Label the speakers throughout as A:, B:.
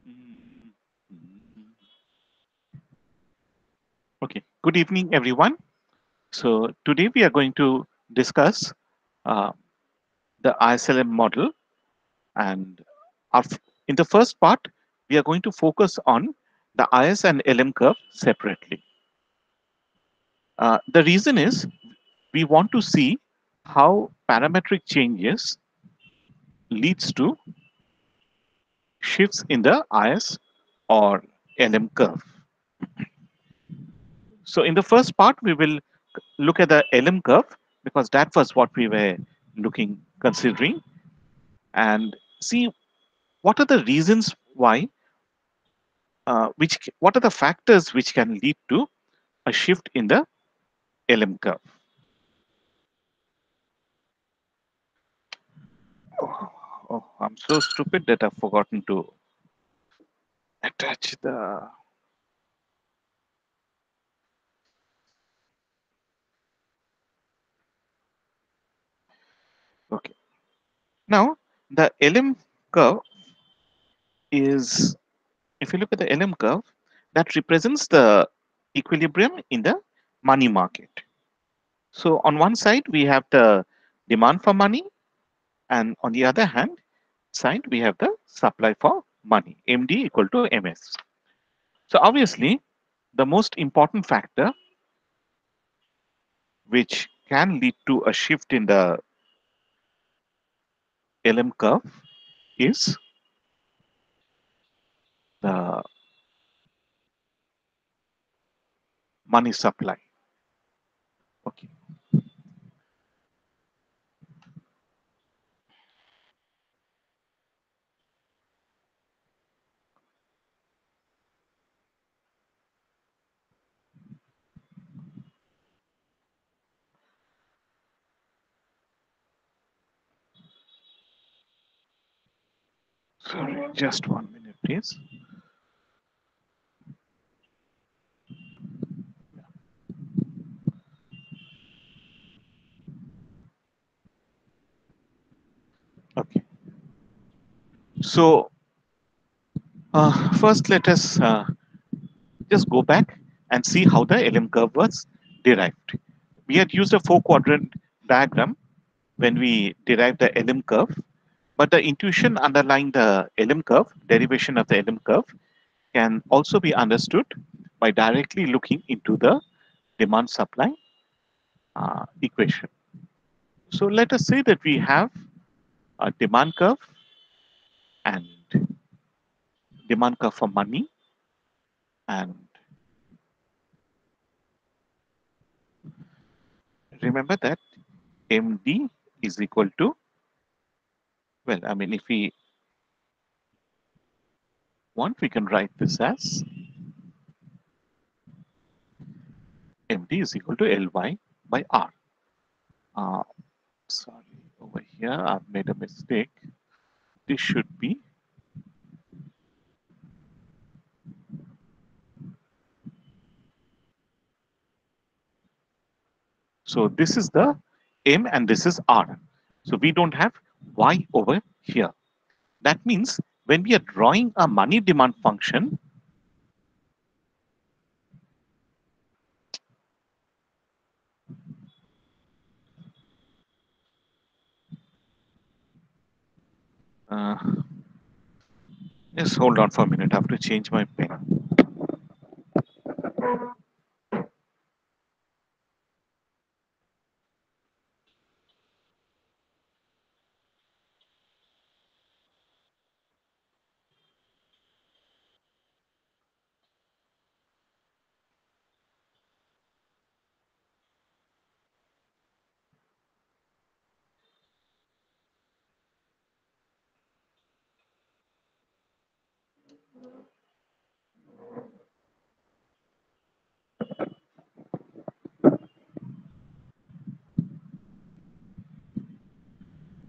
A: Mm, Okay, good evening, everyone. So today we are going to discuss uh, the ISLM model, and our, in the first part, we are going to focus on the IS and LM curve separately. The reason is we want to see how parametric changes leads to shifts in the IS or LM curve. So in the first part, we will look at the LM curve because that was what we were considering, and see what are the reasons why, what are the factors which can lead to a shift in the LM curve. Oh, I'm so stupid that I've forgotten to attach the. Okay. Now, the LM curve is, if you look at the LM curve, that represents the equilibrium in the money market. So on one side, we have the demand for money, and on the other hand side, we have the supply for money, MD equal to MS. So obviously, the most important factor which can lead to a shift in the LM curve is the money supply. Okay. Sorry, just 1 minute, please. Okay. So first, let us just go back and see how the LM curve was derived. We had used a four-quadrant diagram when we derived the LM curve, but the intuition underlying the LM curve, derivation of the LM curve, can also be understood by directly looking into the demand supply equation. So let us say that we have a demand curve and demand curve for money, and remember that MD is equal to, well, I mean, if we want, we can write this as MD is equal to LY by R. Uh, Sorry, over here I've made a mistake. This should be, so this is the M and this is R. So we don't have Y over here. That means when we are drawing a money demand function, uh, just hold on for a minute. I have to change my pen.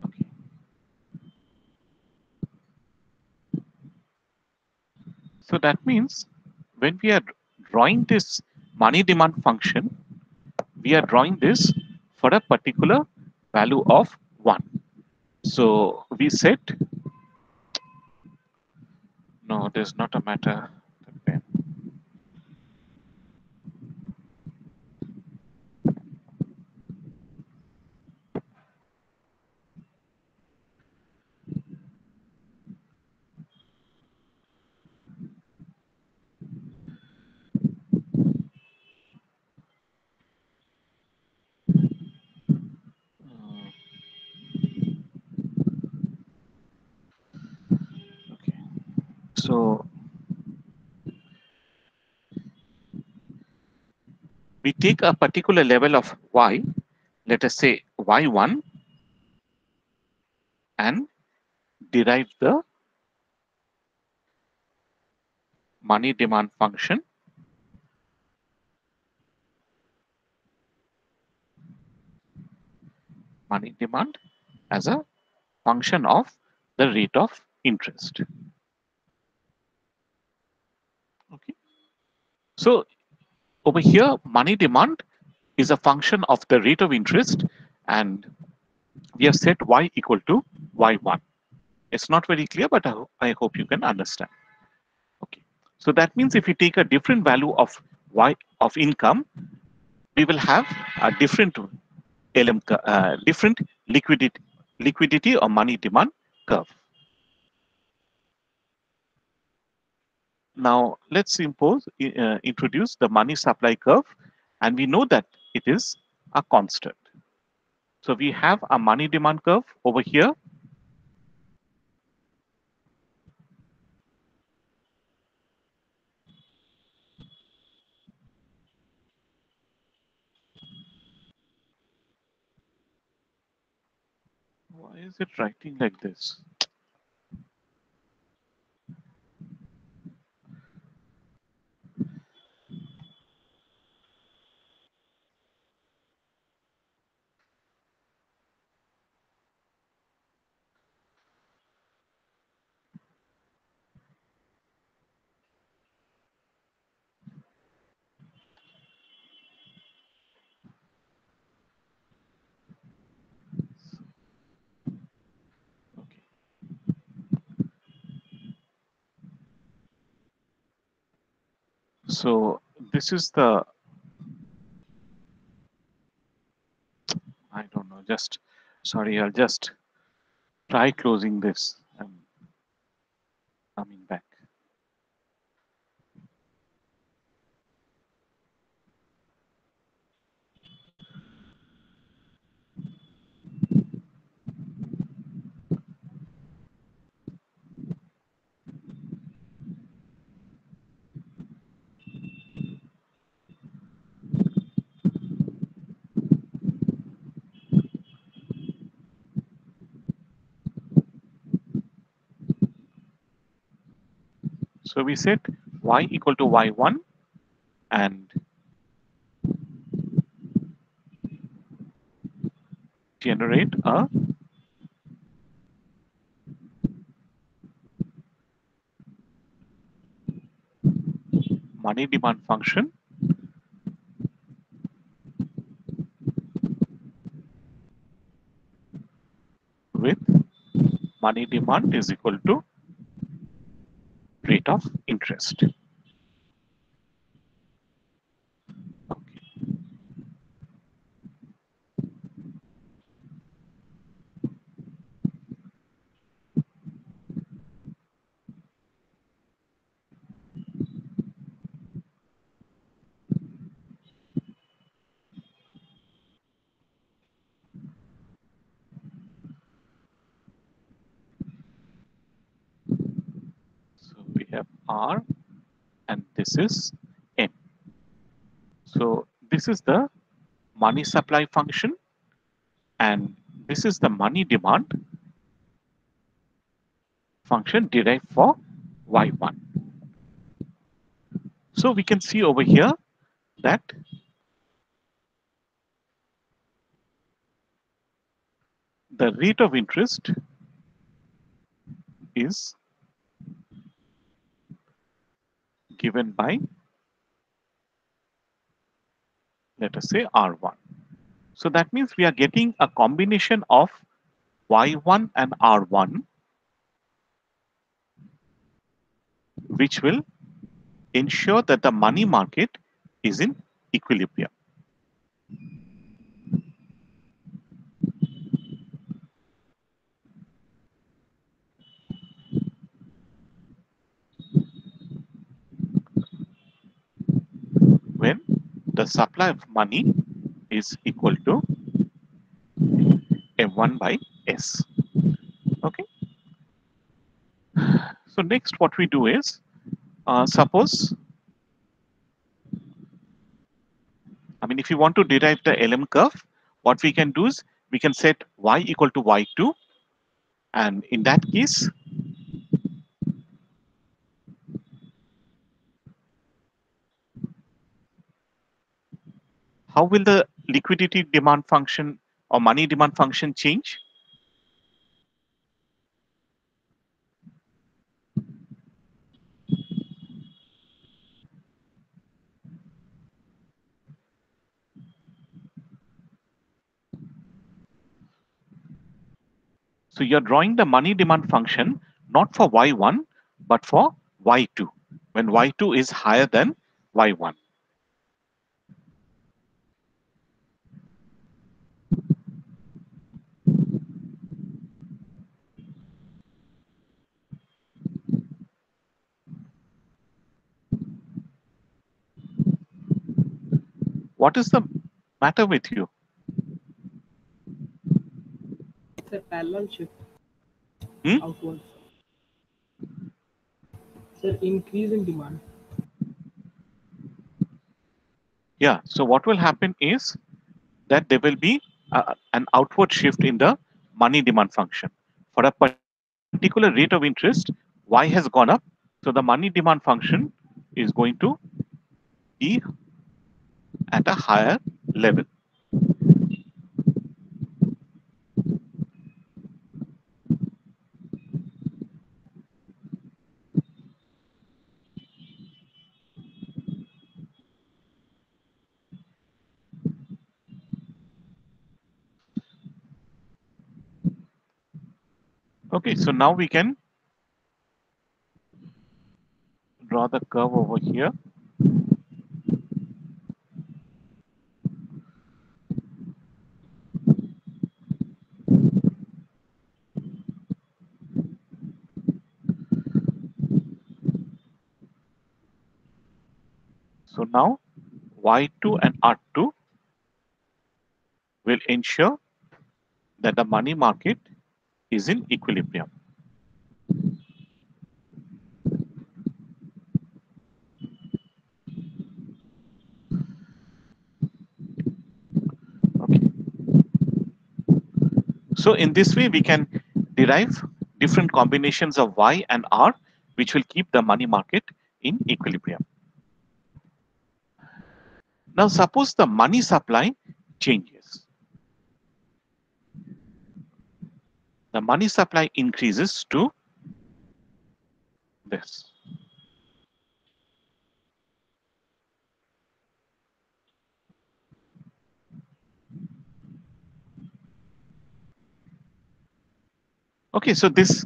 A: Okay. So that means when we are drawing this money demand function, we are drawing this for a particular value of 1. So we set No, there's not a matter. Okay. Uh, okay. So we take a particular level of y, let us say y1, and derive the money demand function, money demand as a function of the rate of interest. Okay. So over here, money demand is a function of the rate of interest, and we have set y equal to y1. It's not very clear, but I hope you can understand. Okay. So that means if we take a different value of y of income, we will have a different different liquidity or money demand curve. Now let's introduce the money supply curve, and we know that it is a constant. So we have a money demand curve over here. Why is it writing like this? Okay. So this is the, I don't know, just, sorry, I'll just try closing this and coming back. So we set y equal to y1 and generate a money demand function with money demand is equal to rate of interest. Okay. So we have R and this is N. So this is the money supply function and this is the money demand function derived for y1. So we can see over here that the rate of interest is given by, let us say, R1. So that means we are getting a combination of y1 and r1 which will ensure that the money market is in equilibrium. When the supply of money is equal to M1 by S. Okay. So next what we do is, suppose, if you want to derive the LM curve, what we can do is we can set y equal to y2, and in that case, how will the liquidity demand function or money demand function change? So you're drawing the money demand function not for y1 but for y2 when y2 is higher than y1. What is the matter with you?
B: It's a parallel shift
A: Hmm?
B: outwards. Sir, increase in demand.
A: Yeah. So what will happen is that there will be an outward shift in the money demand function. For a particular rate of interest, y has gone up. So the money demand function is going to be at a higher level. Okay, so now we can draw the curve over here. So now y2 and r2 will ensure that the money market is in equilibrium. Okay. So in this way, we can derive different combinations of y and r, which will keep the money market in equilibrium. Now, suppose the money supply changes. The money supply increases to this. Okay, so this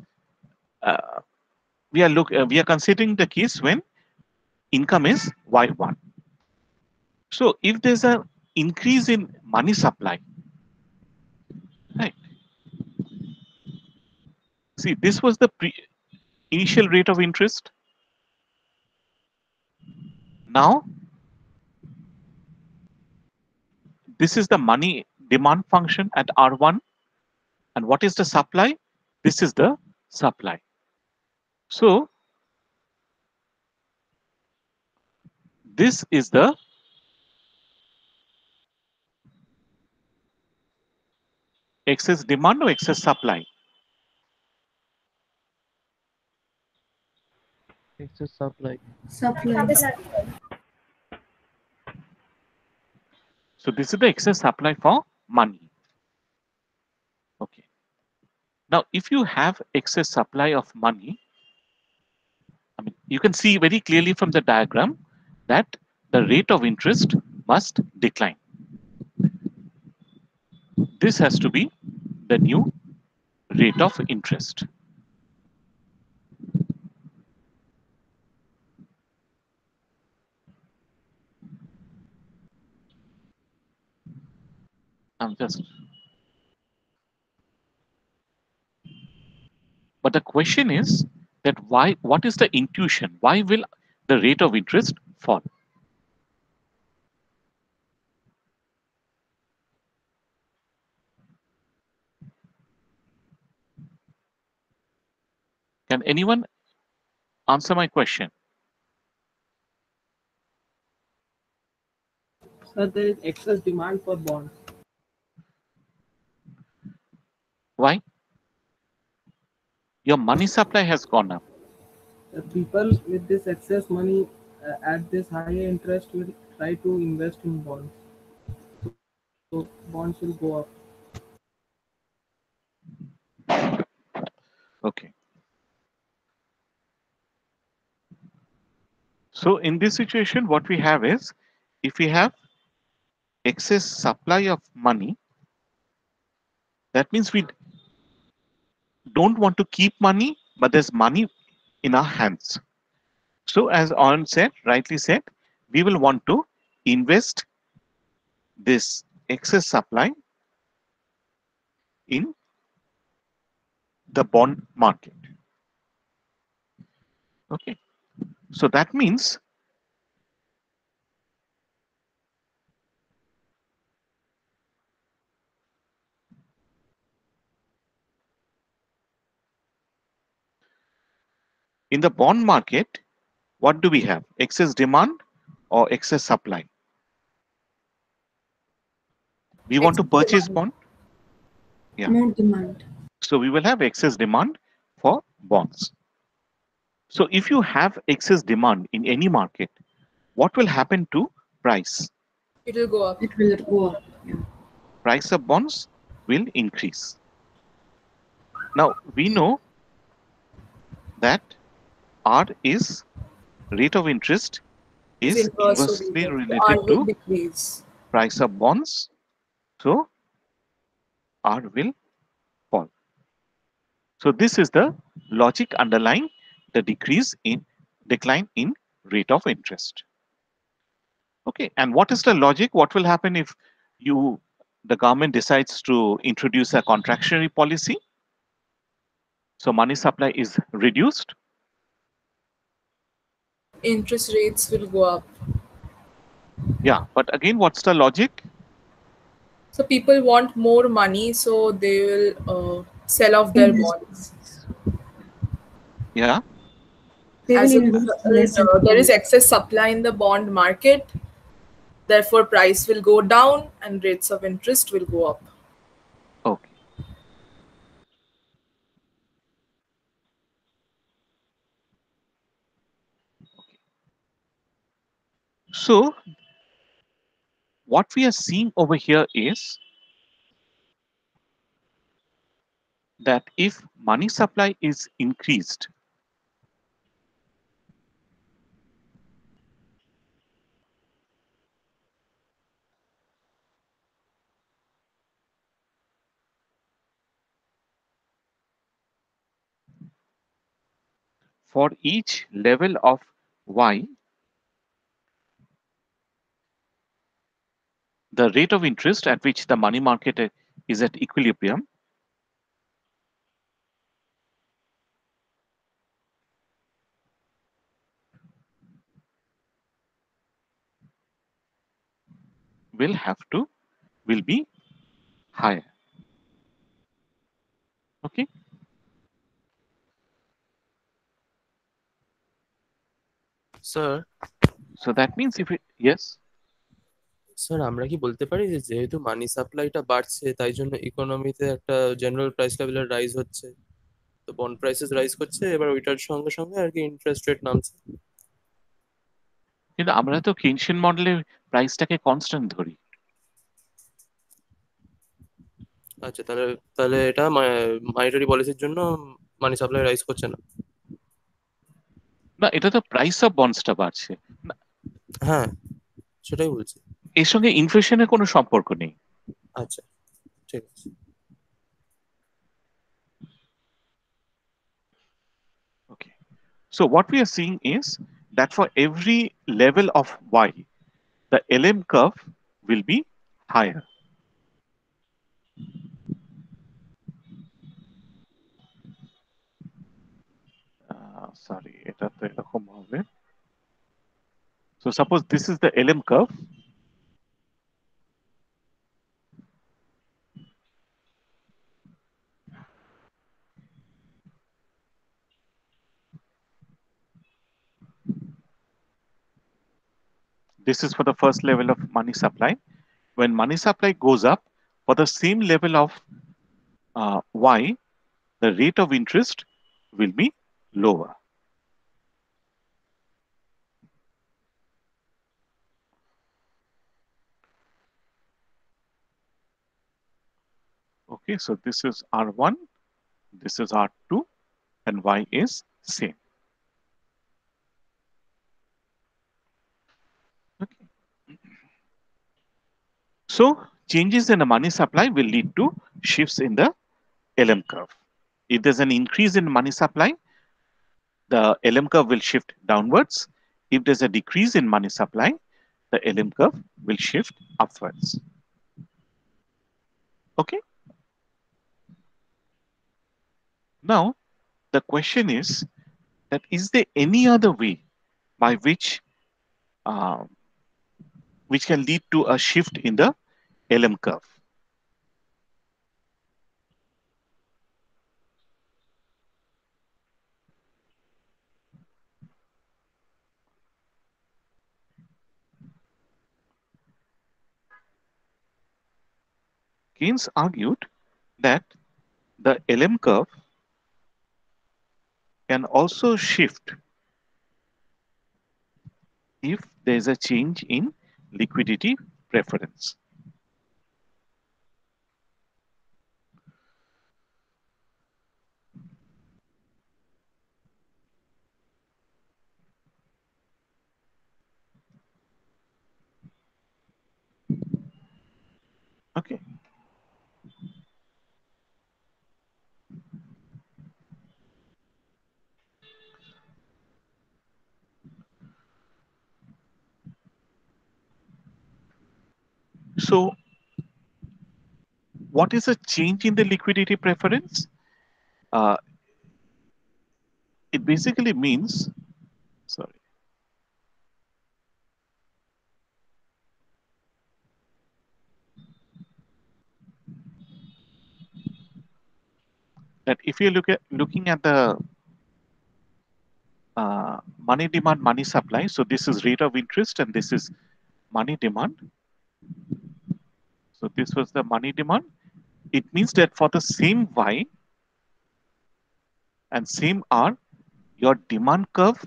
A: uh, we are considering the case when income is y1. So if there's an increase in money supply, right? See, this was the initial rate of interest. Now, this is the money demand function at R1. And what is the supply? This is the supply. So, this is the excess demand or excess supply.
C: Excess supply.
D: Supply.
A: So, this is the excess supply for money. Okay. Now, if you have excess supply of money, you can see very clearly from the diagram that the rate of interest must decline. This has to be the new rate of interest. I'm just. But the question is that why? What is the intuition? Why will the rate of interest fall? Can anyone answer my question?
B: Sir, there is excess demand for bonds.
A: Why? Your money supply has gone up.
B: The people with this excess money at this higher interest will try to invest in bonds. So bonds will go up.
A: Okay. So in this situation, what we have is, if we have excess supply of money, that means we don't want to keep money, but there's money in our hands. So as Arun said, rightly said, we will want to invest this excess supply in the bond market. Okay. So that means in the bond market, what do we have? Excess demand or excess supply? We want to
C: Excess
A: purchase
C: demand.
A: bond. Yeah.
C: More demand.
A: So we will have excess demand for bonds. So if you have excess demand in any market, what will happen to price?
D: It will go up.
C: It will go up. Yeah.
A: Price of bonds will increase. Now we know that R is rate of interest is
D: Inverse to
A: inversely
D: V.
A: related
D: R will
A: to
D: decrease.
A: price of bonds. So R will fall. So this is the logic underlying the decline in rate of interest. Okay, and what is the logic? What will happen if the government decides to introduce a contractionary policy? So money supply is reduced.
D: Interest rates will go up.
A: Yeah, but again, what's the logic?
D: So people want more money, so they will sell off their
C: Invest.
D: bonds.
A: Yeah,
C: They will
D: As a
C: invest less in
D: result, there is
C: bonds.
D: excess supply in the bond market. Therefore, price will go down and rates of interest will go up.
A: okay. So what we are seeing over here is that if money supply is increased, for each level of y, the rate of interest at which the money market is at equilibrium will be higher. Okay.
E: Sir
A: So that means if it, yes,
E: sir আমরা কি বলতে পারি যে যেহেতু মানি সাপ্লাইটা বাড়ছে তাই জন্য ইকোনমিতে একটা জেনারেল প্রাইস লেভেলের রাইজ হচ্ছে, তো বন্ড প্রাইসেস রাইজ করছে, এবার ওইটার সঙ্গে সঙ্গে আর কি ইন্টারেস্ট রেট নামছে।
A: কিন্তু আমরা তো কেনশিয়ান মডেলে প্রাইসটাকে কনস্ট্যান্ট ধরি।
E: আচ্ছা, তাহলে তাহলে এটা মানিটারি পলিসির জন্য মানি সাপ্লাই রাইজ করছে না।
A: না, এটা তো প্রাইস অফ বন্ডসটা বাড়ছে।
E: হ্যাঁ, সেটাই বলছি।
A: এর সঙ্গে ইনফ্লেশনের কোনো সম্পর্ক নেই।
E: আচ্ছা, ঠিক আছে।
A: Okay. So what we are seeing is that for every level of y, the LM curve will be higher. sorry, এটা তো এরকম হবে. So suppose this is the LM curve. This is for the first level of money supply. When money supply goes up for the same level of Y, the rate of interest will be lower. Okay, so this is R1, this is R2, and Y is same. Okay. So changes in the money supply will lead to shifts in the LM curve. If there's an increase in money supply, the LM curve will shift downwards. If there's a decrease in money supply, the LM curve will shift upwards. Okay. Now, the question is that is there any other way by uh, which can lead to a shift in the LM curve? Keynes argued that the LM curve can also shift if there is a change in liquidity preference. Okay. So what is a change in the liquidity preference? It basically means, sorry, that if you looking at the money demand, money supply, so this is rate of interest and this is money demand. So this was the money demand. It means that for the same Y and same R, your demand curve,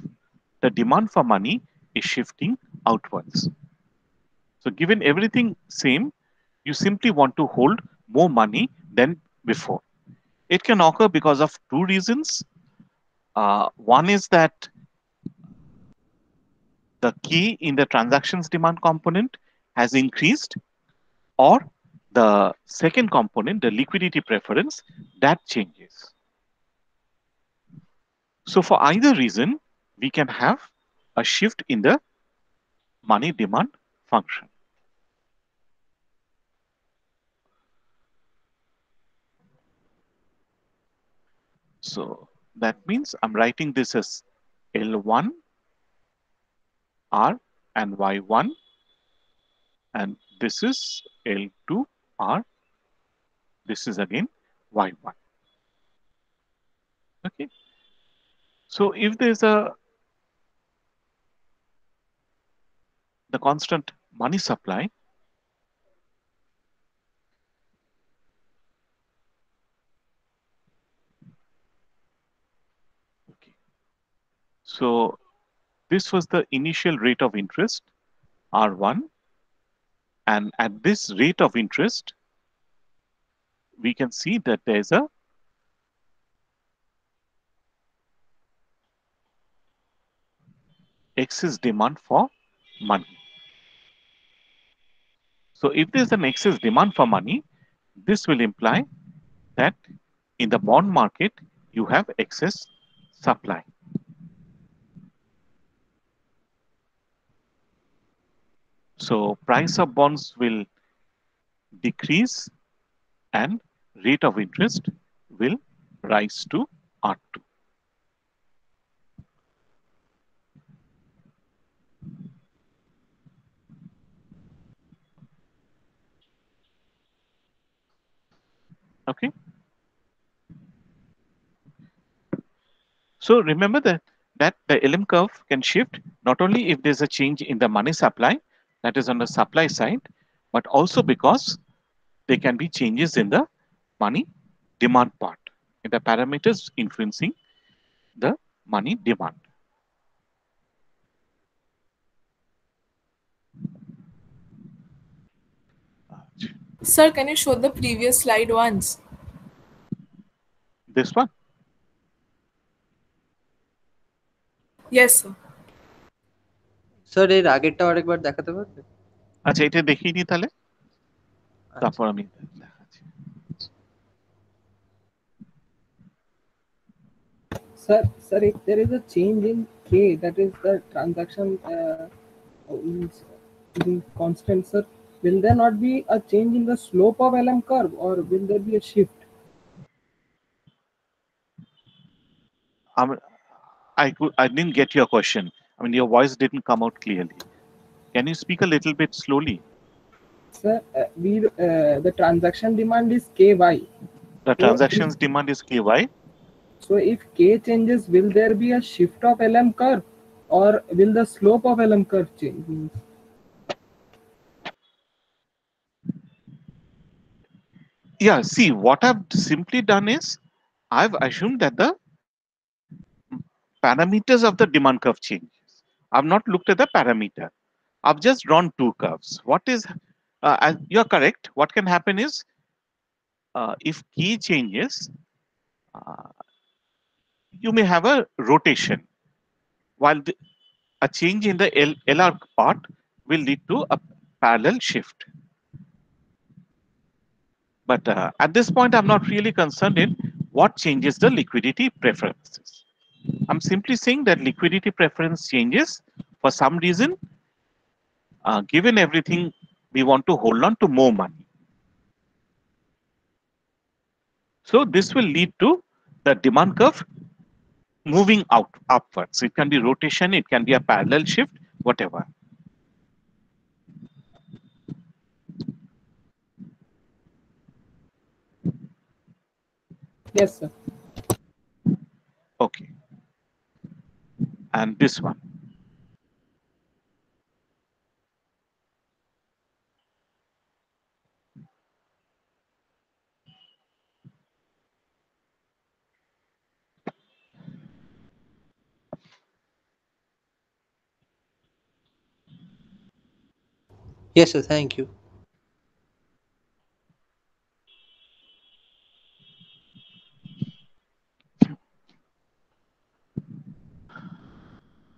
A: the demand for money is shifting outwards. So given everything same, you simply want to hold more money than before. It can occur because of two reasons. One is that the key in the transactions demand component has increased, or the second component, the liquidity preference, that changes. So for either reason, we can have a shift in the money demand function. So that means I'm writing this as L1 R and Y1, and this is L2 R. This is again Y1. Okay. So if there's the constant money supply, okay. So this was the initial rate of interest, R1, and at this rate of interest, we can see that there's a excess demand for money. So if there's an excess demand for money, this will imply that in the bond market, you have excess supply. So price of bonds will decrease and rate of interest will rise to R2. Okay. So remember that the LM curve can shift not only if there's a change in the money supply, that is on the supply side, but also because there can be changes in the money demand part, in the parameters influencing the money demand.
D: Sir, can you show the previous slide once?
A: This one.
D: Yes, sir.
F: Sir এর আগেরটা আরেকবার দেখাতে পারবে?
A: আচ্ছা, এটা দেখিয়ে নি তাহলে, তারপর আমি দেখাচ্ছি।
B: Sir, if there is a change in K, that is the transaction is constant, sir, will there not be a change in the slope of LM curve, or will there be a shift?
A: I didn't get your question. I mean, your voice didn't come out clearly. Can you speak a little bit slowly?
B: Sir, the transaction demand is KY.
A: The transactions demand is KY.
B: So if K changes, will there be a shift of LM curve, or will the slope of LM curve change?
A: Yeah, see, what I've simply done is I've assumed that the parameters of the demand curve changes. I've not looked at the parameter. I've just drawn two curves. What is, you're correct. What can happen is if K changes, you may have a rotation, while a change in the LR part will lead to a parallel shift. But at this point, I'm not really concerned in what changes the liquidity preferences. I'm simply saying that liquidity preference changes for some reason, given everything, we want to hold on to more money. So this will lead to the demand curve moving out upwards. It can be rotation, it can be a parallel shift, whatever.
B: Yes, sir.
A: Okay. And this one.
F: Yes, sir. Thank you.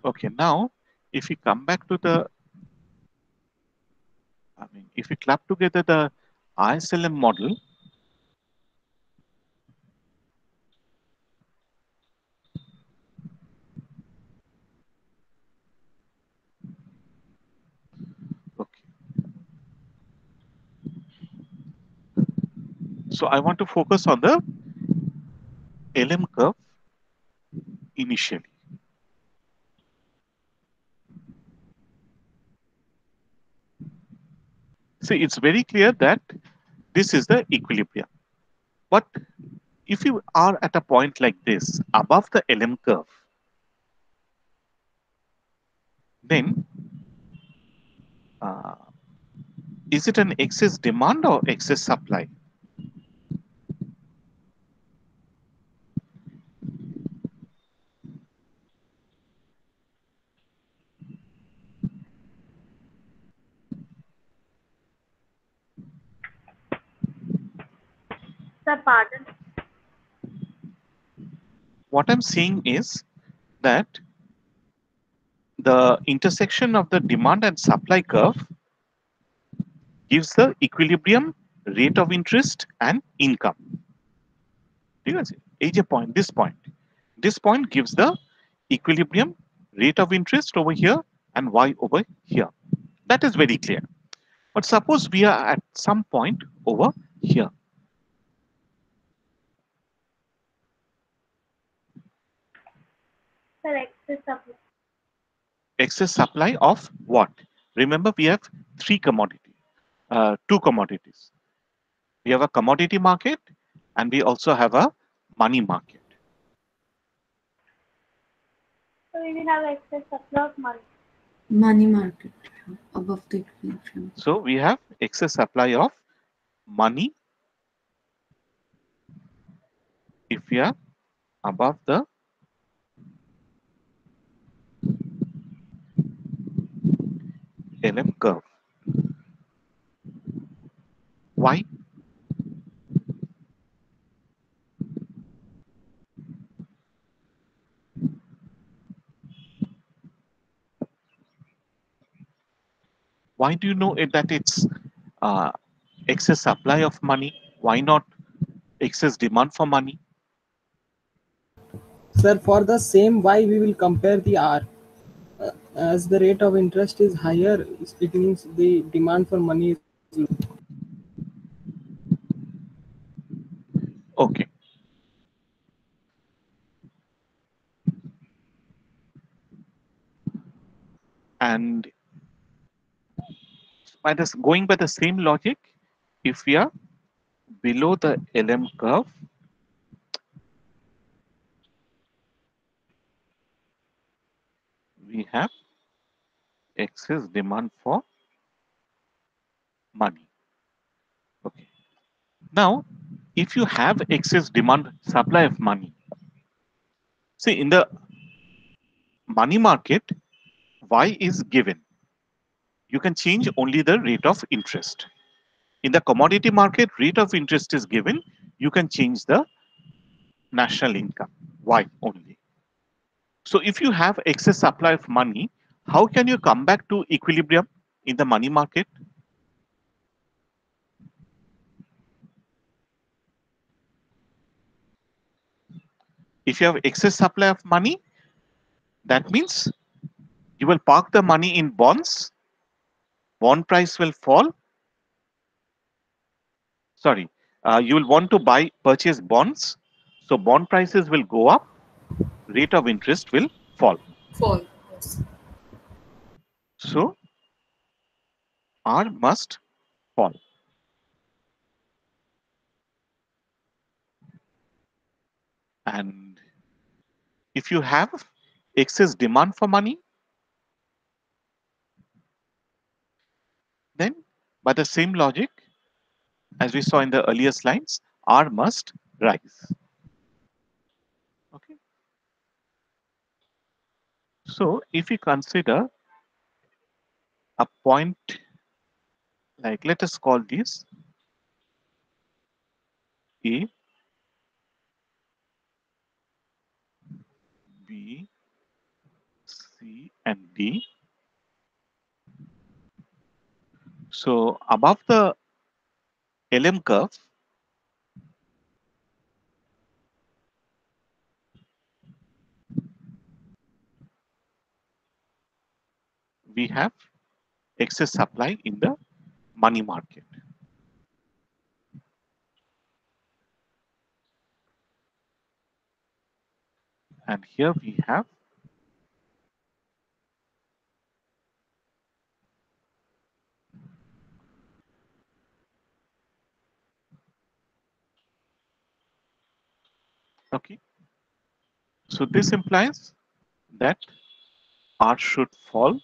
A: Okay, now if we come back to the, I mean, if we club together the ISLM model, okay. So I want to focus on the LM curve initially. See, it's very clear that this is the equilibrium. But if you are at a point like this, above the LM curve, then is it an excess demand or excess supply?
G: Sir, pardon.
A: What I'm saying is that the intersection of the demand and supply curve gives the equilibrium, rate of interest, and income. This point gives the equilibrium, rate of interest over here, and y over here. That is very clear. But suppose we are at some point over here.
G: Sir, excess supply.
A: Excess supply of what? Remember, we have two commodities. We have a commodity market and we also have a money market.
G: So we will have excess supply of money.
C: Money market above the equilibrium.
A: So we have excess supply of money if we are above the LM curve. Why? Why do you know that it's uh, excess supply of money? Why not excess demand for money?
B: Sir, for the same Y, we will compare the R. As the rate of interest is higher, it means the demand for money is low.
A: Okay. And going by the same logic, if we are below the LM curve, we have excess demand for money. Okay. Now, if you have excess demand supply of money, see in the money market, Y is given. You can change only the rate of interest. In the commodity market, rate of interest is given. You can change the national income, Y only. So if you have excess supply of money, how can you come back to equilibrium in the money market? If you have excess supply of money, that means you will park the money in bonds, bond price will fall. Sorry, you will want to purchase bonds, so bond prices will go up, rate of interest will fall.
D: Fall. Yes.
A: So R must fall. And if you have excess demand for money, then by the same logic, as we saw in the earlier slides, R must rise. Okay. So if we consider a point, like let us call this A, B, C, and D. So above the LM curve, we have excess supply in the money market. And here we have okay. So this implies that R should fall,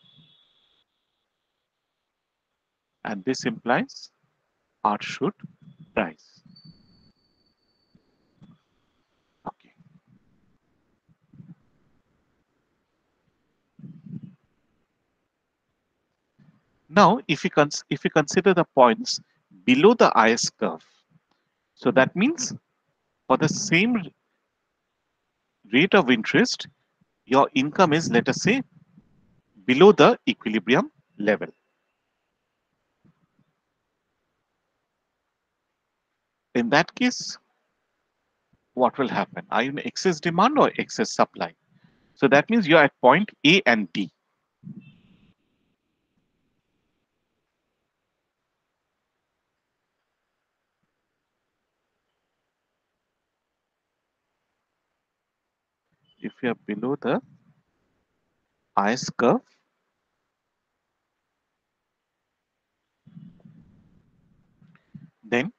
A: and this implies R should rise. Okay. Now, if we consider the points below the IS curve, so that means for the same rate of interest, your income is, let us say, below the equilibrium level. In that case, what will happen? Are you in excess demand or excess supply? So that means you're at point A and D. If you are below the IS curve, then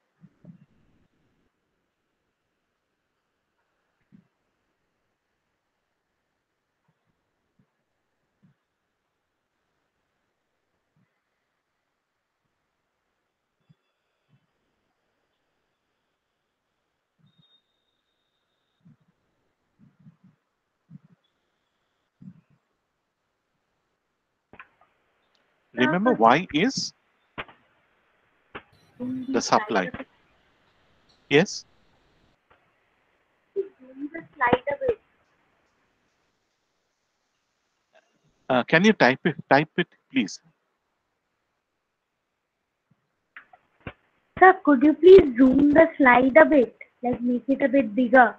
A: Remember, Y is the supply. Yes?
G: Zoom the slide a bit.
A: Can you type it? Type it, please.
G: Sir, could you please zoom the slide a bit? Like make it a bit bigger.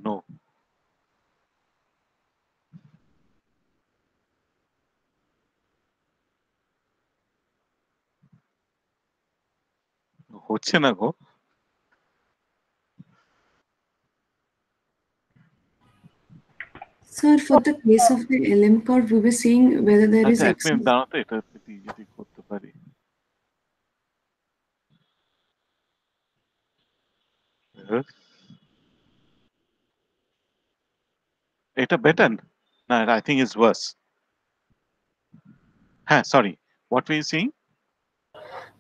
A: No. হচ্ছে না গো।
C: Sir, for the case of the LM curve, we were seeing whether there is
A: আচ্ছা, এক
C: excess.
A: Minute দাঁড়াও তো, এটা যদি করতে পারি। এটা better? No, I think it's worse. হ্যাঁ, sorry. What were you saying?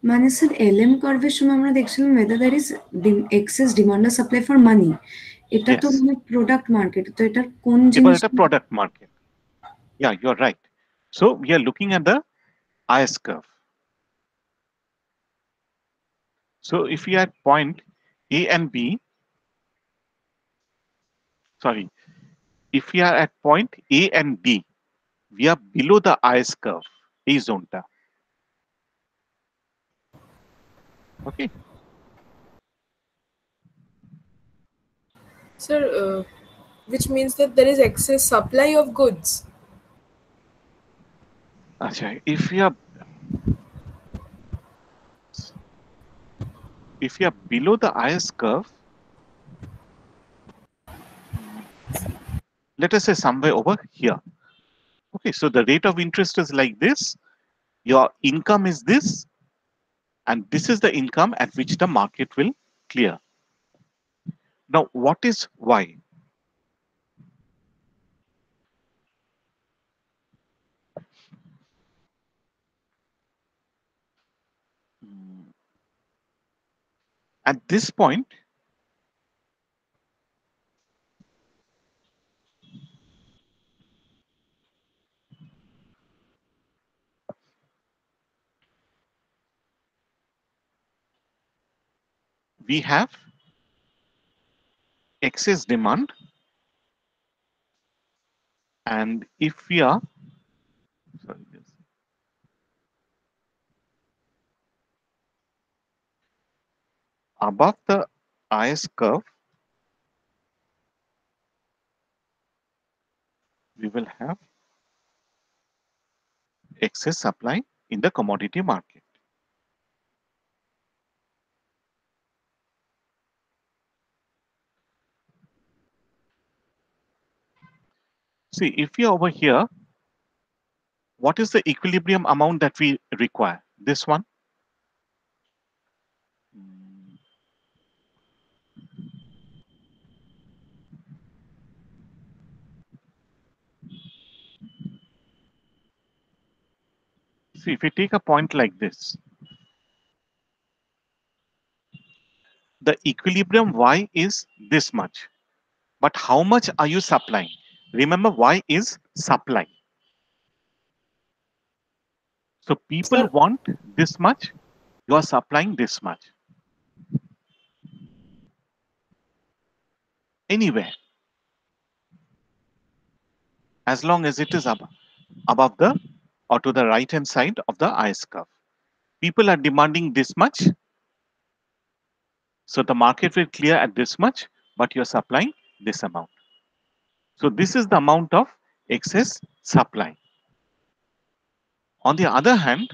C: মানে স্যার এলএম কার্ভের সময় আমরা দেখছিলাম whether there is excess demand or supply for money. এটা তো
A: Yes.
C: মানে প্রোডাক্ট মার্কেট, তো এটার কোন
A: এবার
C: জিনিস?
A: এটা product market. Yeah, you're right. So we are looking at the IS curve. So if we are at point A and B, sorry, if we are at point A and B, we are below the IS curve, এই জোনটা। Okay.
D: Sir, which means that there is excess supply of goods.
A: আচ্ছা, if we are below the IS curve, let us say somewhere over here. Okay, so the rate of interest is like this, your income is this, and this is the income at which the market will clear. Now, what is Y? At this point, we have excess demand, and if we are, sorry, above the IS curve, we will have excess supply in the commodity market. See, if we are over here, what is the equilibrium amount that we require? This one. See, if we take a point like this, the equilibrium Y is this much. But how much are you supplying? Remember, Y is supply. So people
D: Sir.
A: want this much, you are supplying this much. Anywhere. As long as it is above the or to the right hand side of the IS curve. People are demanding this much. So the market will clear at this much, but you're supplying this amount. So this is the amount of excess supply. On the other hand,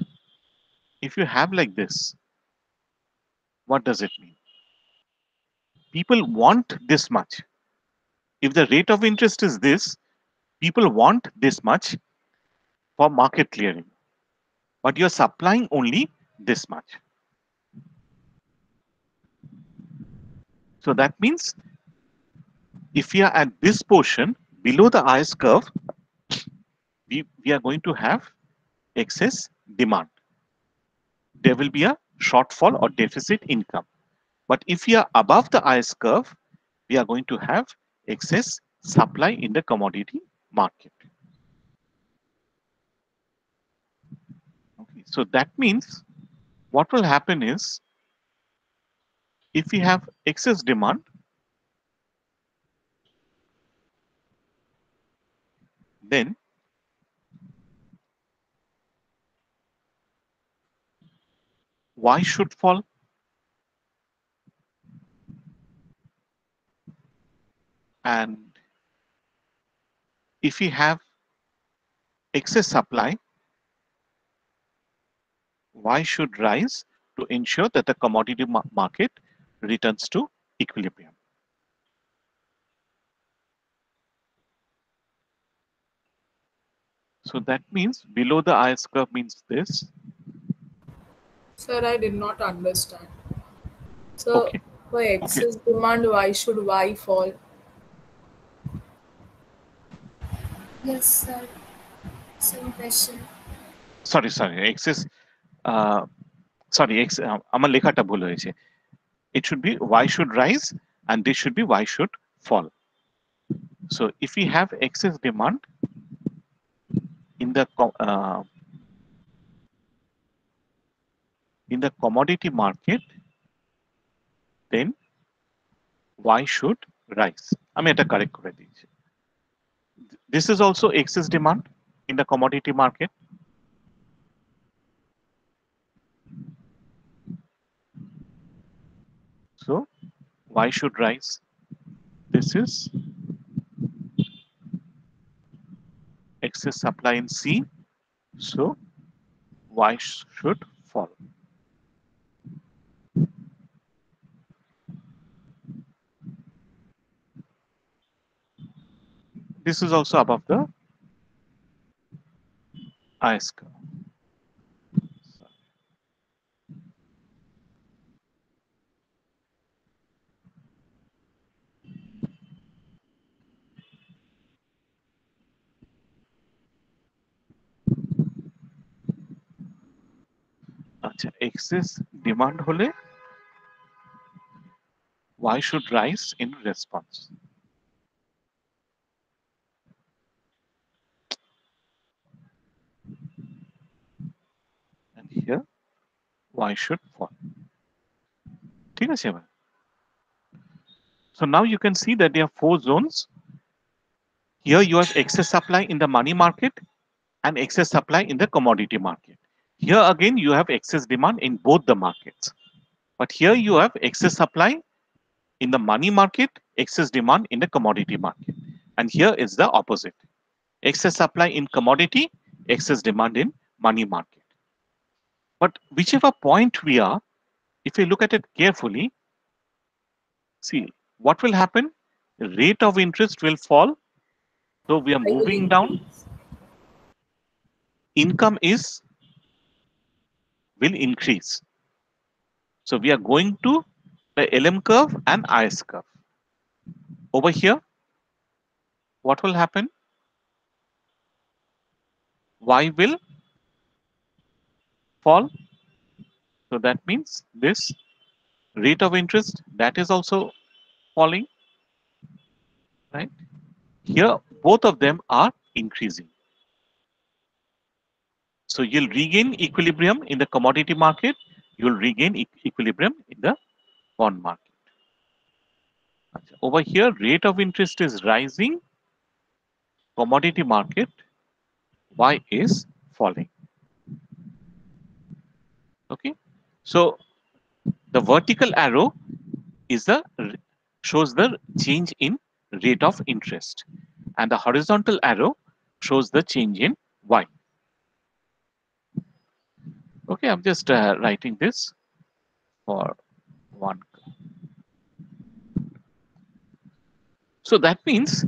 A: if you have like this, what does it mean? People want this much. If the rate of interest is this, people want this much for market clearing, but you're supplying only this much. So that means if we are at this portion below the IS curve, we are going to have excess demand. there will be a shortfall or deficit income. But if we are above the IS curve, we are going to have excess supply in the commodity market. Okay, so that means what will happen is, if we have excess demand, then Y should fall. And if we have excess supply, Y should rise to ensure that the commodity market returns to equilibrium. So that means below the IS curve means this.
D: Sir, I did not understand. So
A: Okay.
D: for excess demand, why should Y fall?
H: Yes, sir. Same question.
A: Sorry, excess. Sorry, আমার লেখাটা ভুল হয়েছে. It should be Y should rise and this should be Y should fall. So if we have excess demand in the commodity market, then Y should rise. আমি এটা correct করে দিয়েছি. This is also excess demand in the commodity market. So Y should rise. This is excess supply in C. So Y should fall. This is also above the IS curve. আচ্ছা, excess demand হলে Y should rise in response. And here Y should fall. ঠিক আছে এবার? So now you can see that there are 4 zones. Here you have excess supply in the money market and excess supply in the commodity market. Here again you have excess demand in both the markets. But here you have excess supply in the money market, excess demand in the commodity market. And here is the opposite. Excess supply in commodity, excess demand in money market. But whichever point we are, if we look at it carefully, see what will happen? Rate of interest will fall. So we are moving down. Income will increase. So we are going to the LM curve and IS curve. Over here, what will happen? Y will fall. So that means this rate of interest, that is also falling, right? Here, both of them are increasing. So you'll regain equilibrium in the commodity market. You'll regain equilibrium in the bond market. Over here, rate of interest is rising. Commodity market, Y is falling. Okay. So the vertical arrow is shows the change in rate of interest, and the horizontal arrow shows the change in Y. Okay, I'm just writing this for one. So that means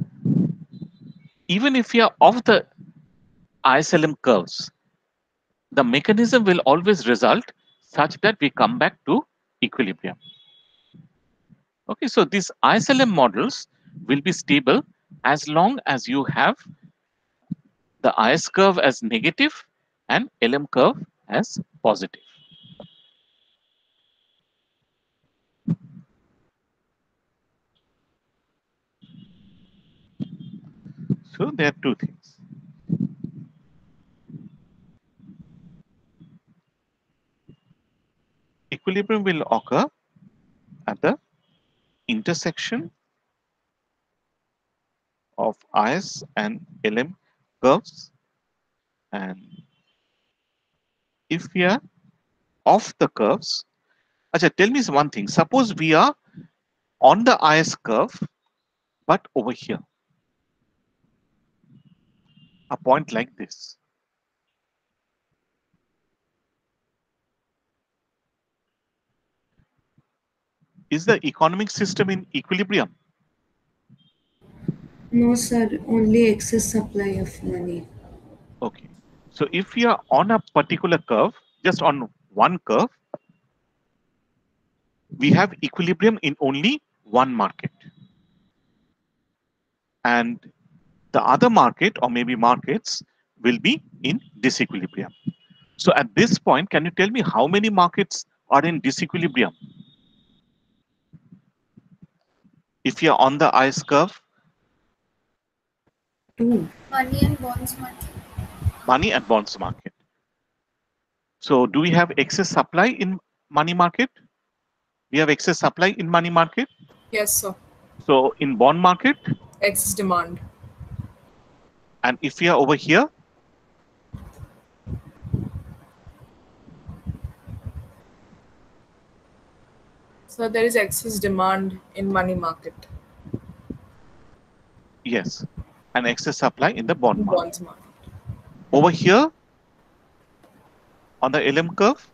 A: even if we are off the ISLM curves, the mechanism will always result such that we come back to equilibrium. Okay, so these ISLM models will be stable as long as you have the IS curve as negative and LM curve as positive. So there are two things. Equilibrium will occur at the intersection of IS and LM curves, and if we are off the curves, Acha, tell me one thing. Suppose we are on the IS curve, but over here, a point like this. Is the economic system in equilibrium?
C: No, sir, only excess supply of money.
A: Okay. So if we are on a particular curve, just on one curve, we have equilibrium in only one market. And the other market, or maybe markets, will be in disequilibrium. So at this point, can you tell me how many markets are in disequilibrium? If you are on the IS curve,
C: Two.
H: Money and bonds market.
A: money and bonds market. So do we have excess supply in money market? We have excess supply in money market.
D: Yes, sir.
A: So in bond market,
D: Excess demand.
A: and if we are over here,
D: So there is excess demand in money market.
A: yes, and excess supply in the bond
D: In
A: market.
D: bonds market.
A: Over here on the LM curve,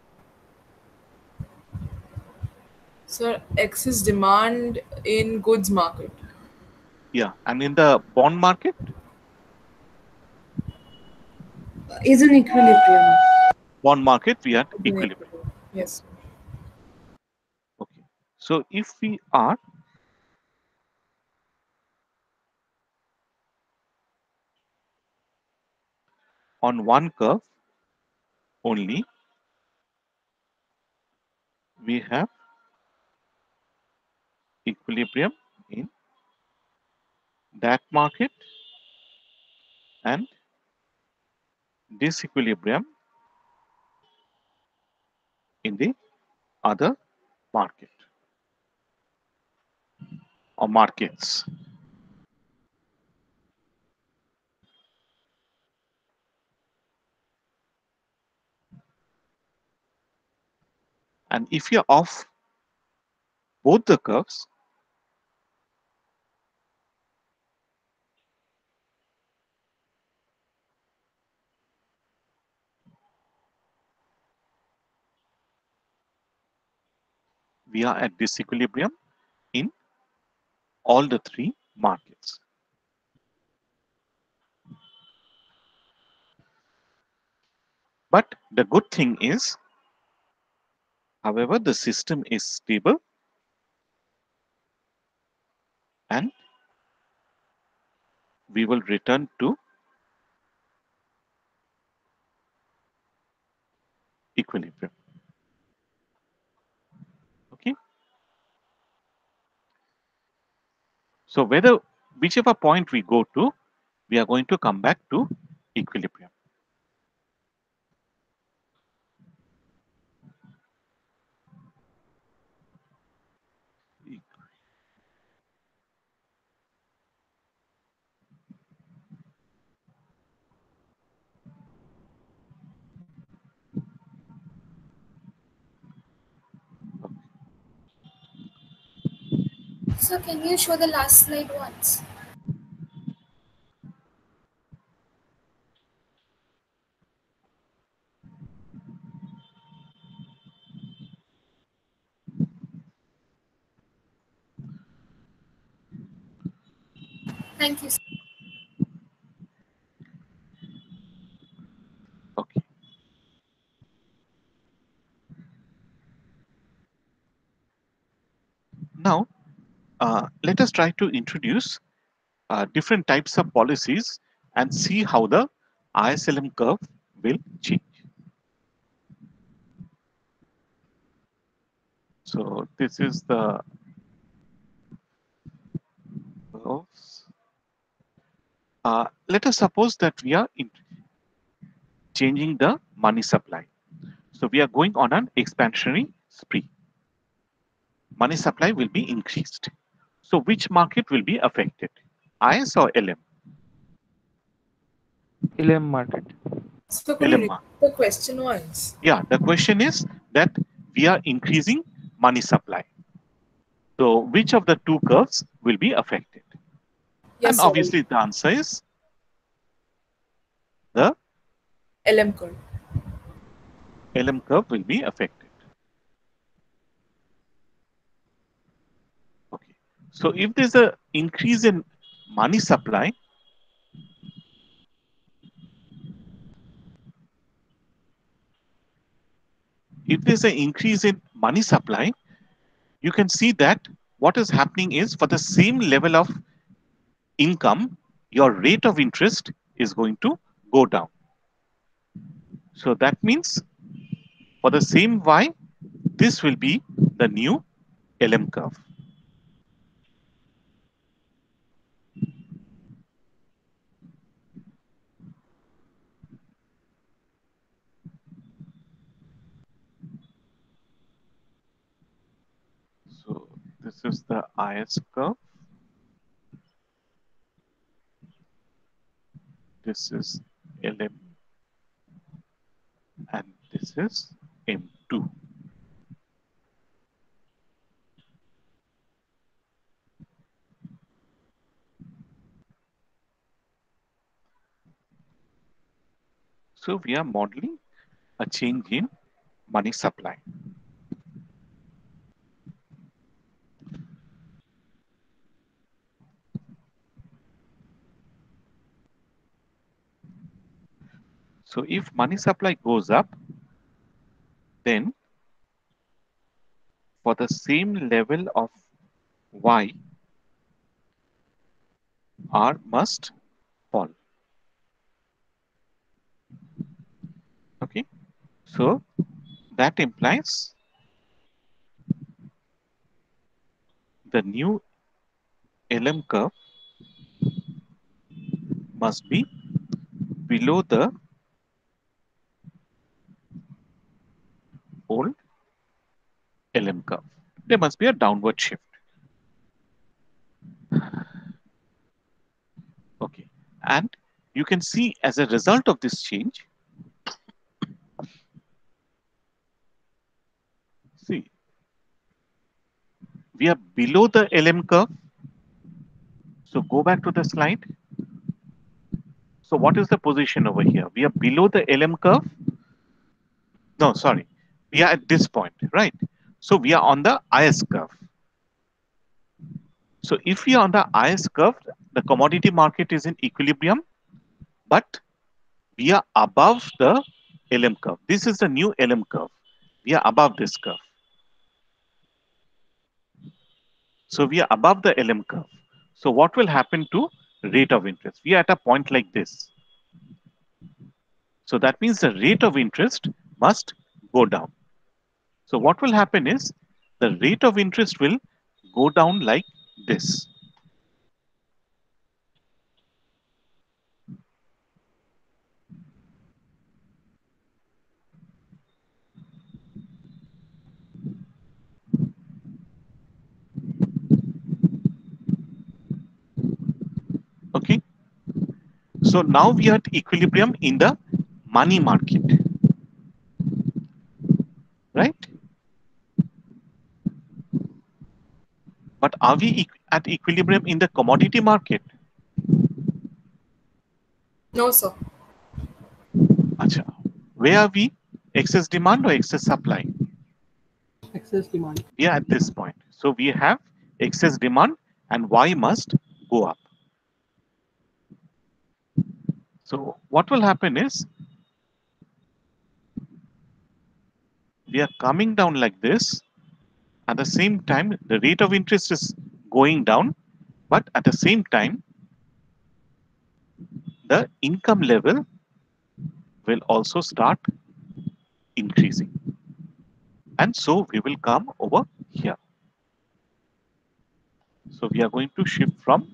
D: So excess demand in goods market.
A: yeah, and in the bond market,
C: Is an equilibrium.
A: bond market we are
D: In
A: equilibrium.
D: Yes.
A: Okay, so if we are on one curve only, we have equilibrium in that market and disequilibrium in the other market or markets. And if you're off both the curves, we are at disequilibrium in all the three markets. But the good thing is, however, the system is stable and we will return to equilibrium. Okay. So whichever point we go to, we are going to come back to equilibrium.
H: So can you show the last slide once? Thank you.
A: Okay. Now, let us try to introduce different types of policies and see how the ISLM curve will change. So this is the curves Let us suppose that we are changing the money supply. So we are going on an expansionary spree. Money supply will be increased. So which market will be affected? IS or LM?
B: LM market.
D: So could you
A: LM
D: repeat
A: market.
D: the question once?
A: Yeah, the question is that we are increasing money supply. So which of the two curves will be affected?
D: Yes,
A: And
D: sorry.
A: obviously the answer is the
D: LM curve.
A: LM curve will be affected. Okay. So if there's an increase in money supply, if there's an increase in money supply, you can see that what is happening is for the same level of income, your rate of interest is going to go down. So that means for the same Y, this will be the new LM curve. So this is the IS curve. This is LM and this is M2. So we are modeling a change in money supply. So if money supply goes up, then for the same level of Y, R must fall. Okay, so that implies the new LM curve must be below the old LM curve. There must be a downward shift. Okay, and you can see as a result of this change, see, we are below the LM curve. So go back to the slide. So what is the position over here? We are below the LM curve. No, sorry. We are at this point, right? So we are on the IS curve. So if we are on the IS curve, the commodity market is in equilibrium, but we are above the LM curve. This is the new LM curve. We are above this curve. So we are above the LM curve. So what will happen to rate of interest? We are at a point like this. So that means the rate of interest must go down. So what will happen is the rate of interest will go down like this. Okay. So now we are at equilibrium in the money market, right? But are we at equilibrium in the commodity market?
D: No, sir.
A: Acha. Where are we? Excess demand or excess supply?
B: Excess demand.
A: We are at this point. So we have excess demand and Y must go up. So what will happen is we are coming down like this. At the same time, the rate of interest is going down, but at the same time, the income level will also start increasing. And so we will come over here. So we are going to shift from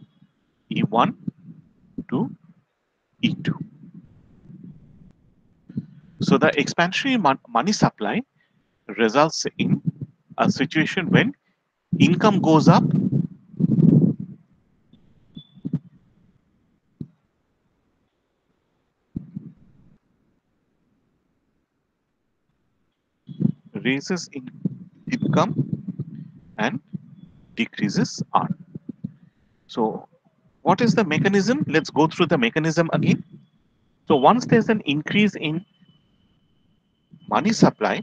A: E1 to E2. So the expansionary money supply results in a situation when income goes up, raises in income and decreases R. So what is the mechanism? Let's go through the mechanism again. So once there's an increase in money supply,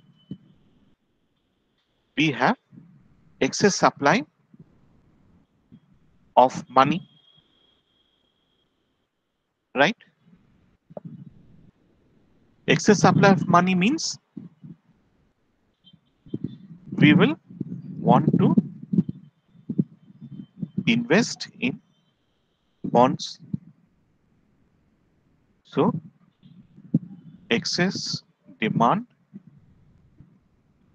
A: we have excess supply of money, right? Excess supply of money means we will want to invest in bonds. So excess demand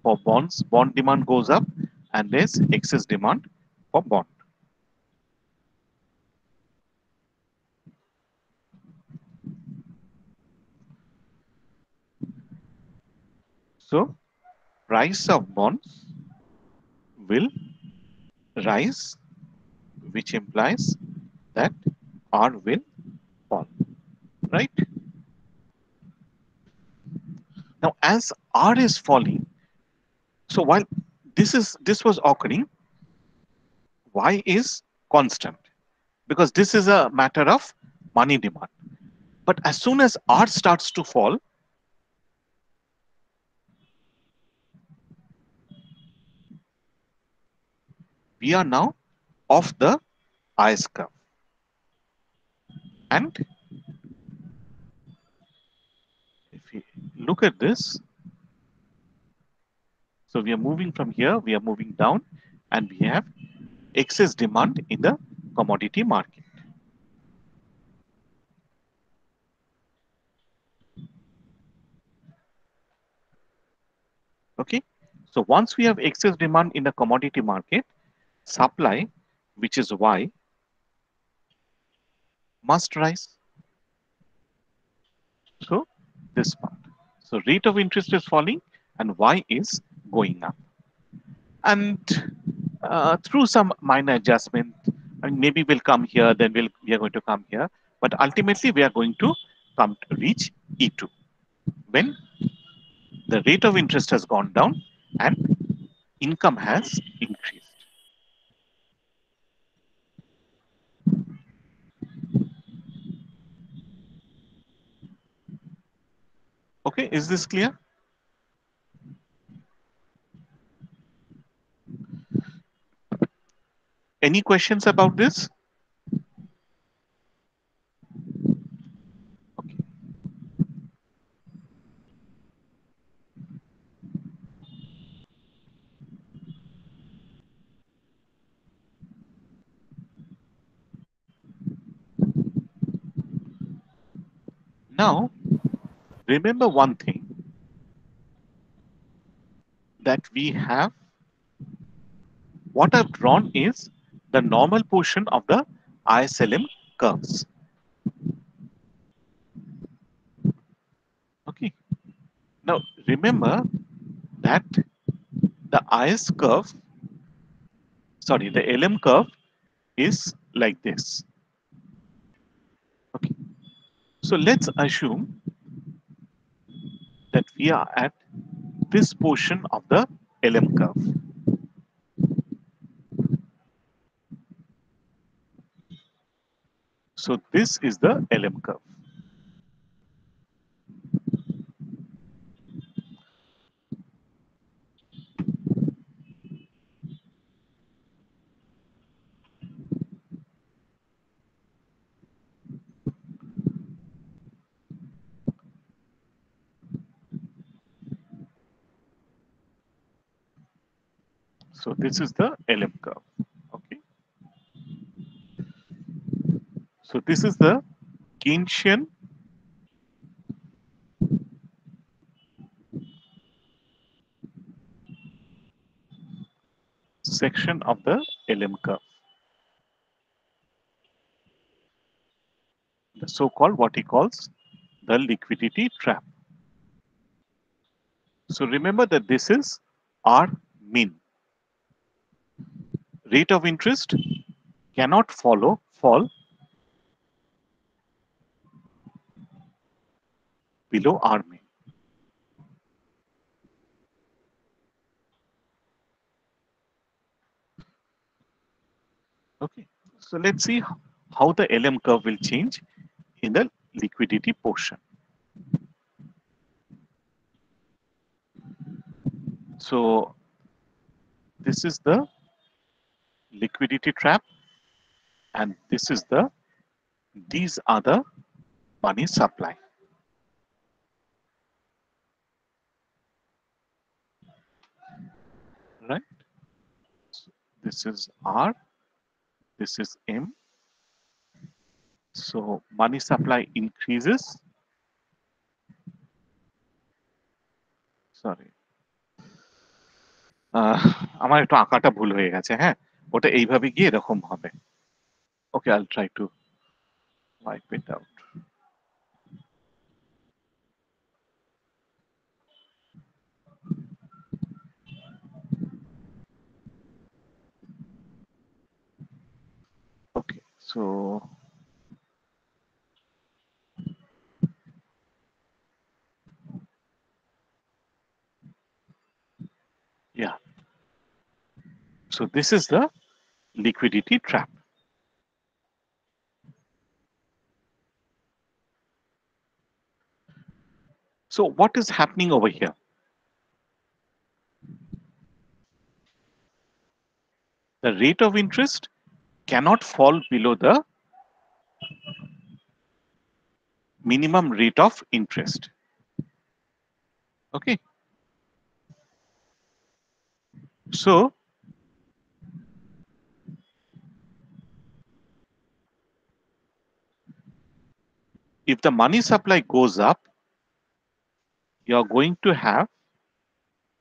A: for bonds, bond demand goes up, and there's excess demand for bond. So price of bonds will rise, which implies that R will fall, right? Now, as R is falling, so while this was occurring, Y is constant because this is a matter of money demand. But as soon as R starts to fall, we are now off the IS curve. And if you look at this, so we are moving from here, we are moving down, and we have excess demand in the commodity market. Okay, so once we have excess demand in the commodity market, supply, which is Y, must rise. So this part. So rate of interest is falling and Y is going up. And through some minor adjustment, I mean, maybe we'll come here, then we are going to come here, but ultimately we are going to come to reach E2 when the rate of interest has gone down and income has increased. Okay, is this clear? Any questions about this? Okay. Now, remember one thing that we have, what I've drawn is the normal portion of the ISLM curves. Okay. Now, remember that the IS curve, sorry, the LM curve is like this. Okay. So let's assume that we are at this portion of the LM curve. So this is the LM curve. So this is the LM curve. Okay. So this is the Keynesian section of the LM curve. the so-called what he calls the liquidity trap. So remember that this is R min. Rate of interest cannot fall below R min. Okay, so let's see how the LM curve will change in the liquidity portion. So this is the liquidity trap, and these are the money supply. Right? So this is R, this is M. So money supply increases. Sorry. আমার একটু আঁকাটা ভুল হয়ে গেছে, হ্যাঁ, ওটা এইভাবে গিয়ে এরকম হবে। Okay, I'll try to wipe it out. Okay, so yeah, so this is the liquidity trap. So what is happening over here? The rate of interest cannot fall below the minimum rate of interest. Okay, so if the money supply goes up, you are going to have,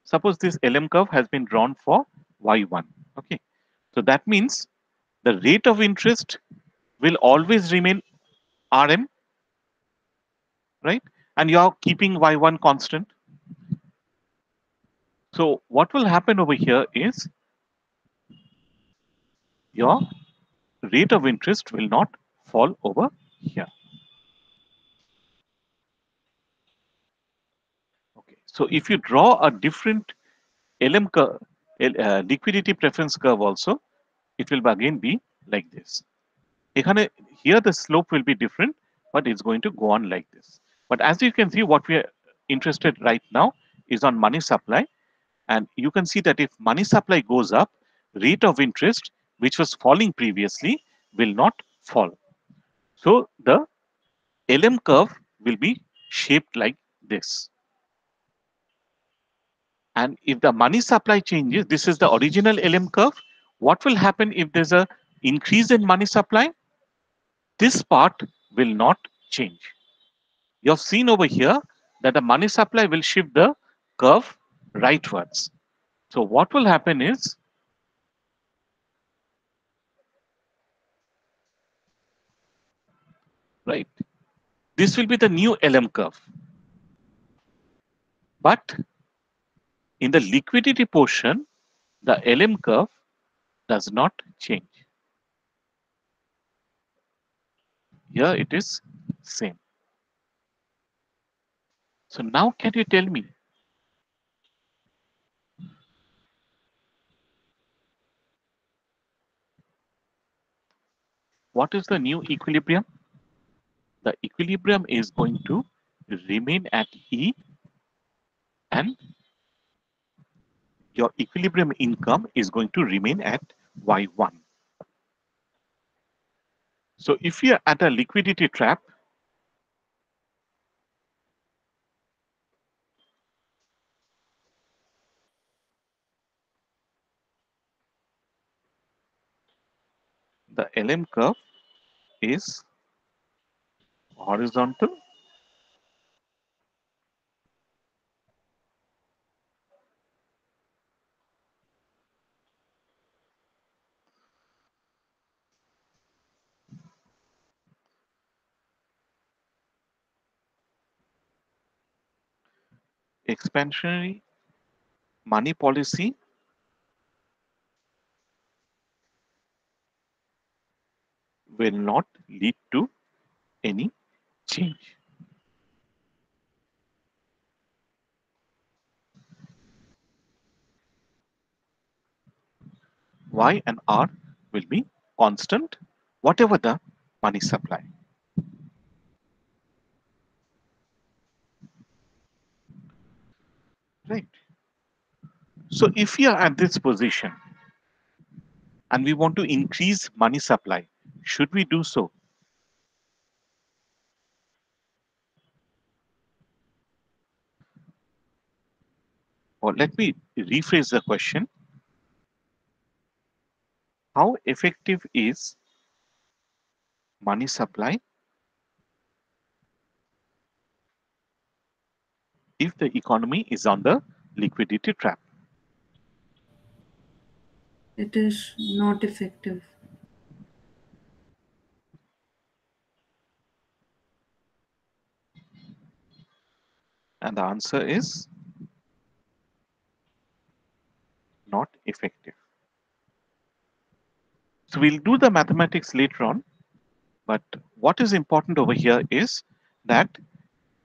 A: suppose this LM curve has been drawn for Y1. Okay, so that means the rate of interest will always remain RM, right? And you are keeping Y1 constant. So what will happen over here is your rate of interest will not fall over here. Okay, so if you draw a different LM curve, liquidity preference curve also, it will again be like this. Here the slope will be different, but it's going to go on like this. But as you can see, what we are interested right now is on money supply. And you can see that if money supply goes up, rate of interest, which was falling previously, will not fall. So the LM curve will be shaped like this. And if the money supply changes, this is the original LM curve. What will happen if there's a increase in money supply? This part will not change. You have seen over here that the money supply will shift the curve rightwards. So what will happen is, right, this will be the new LM curve. But in the liquidity portion, the LM curve does not change. Here it is same. So now can you tell me, what is the new equilibrium? The equilibrium is going to remain at E, and your equilibrium income is going to remain at Y1. So if you are at a liquidity trap, the LM curve is horizontal, expansionary money policy will not lead to any change. Y and R will be constant, whatever the money supply. Right. So if we are at this position and we want to increase money supply, should we do so? Or let me rephrase the question. How effective is money supply if the economy is on the liquidity trap?
C: It is not effective.
A: And the answer is not effective. So we'll do the mathematics later on. But what is important over here is that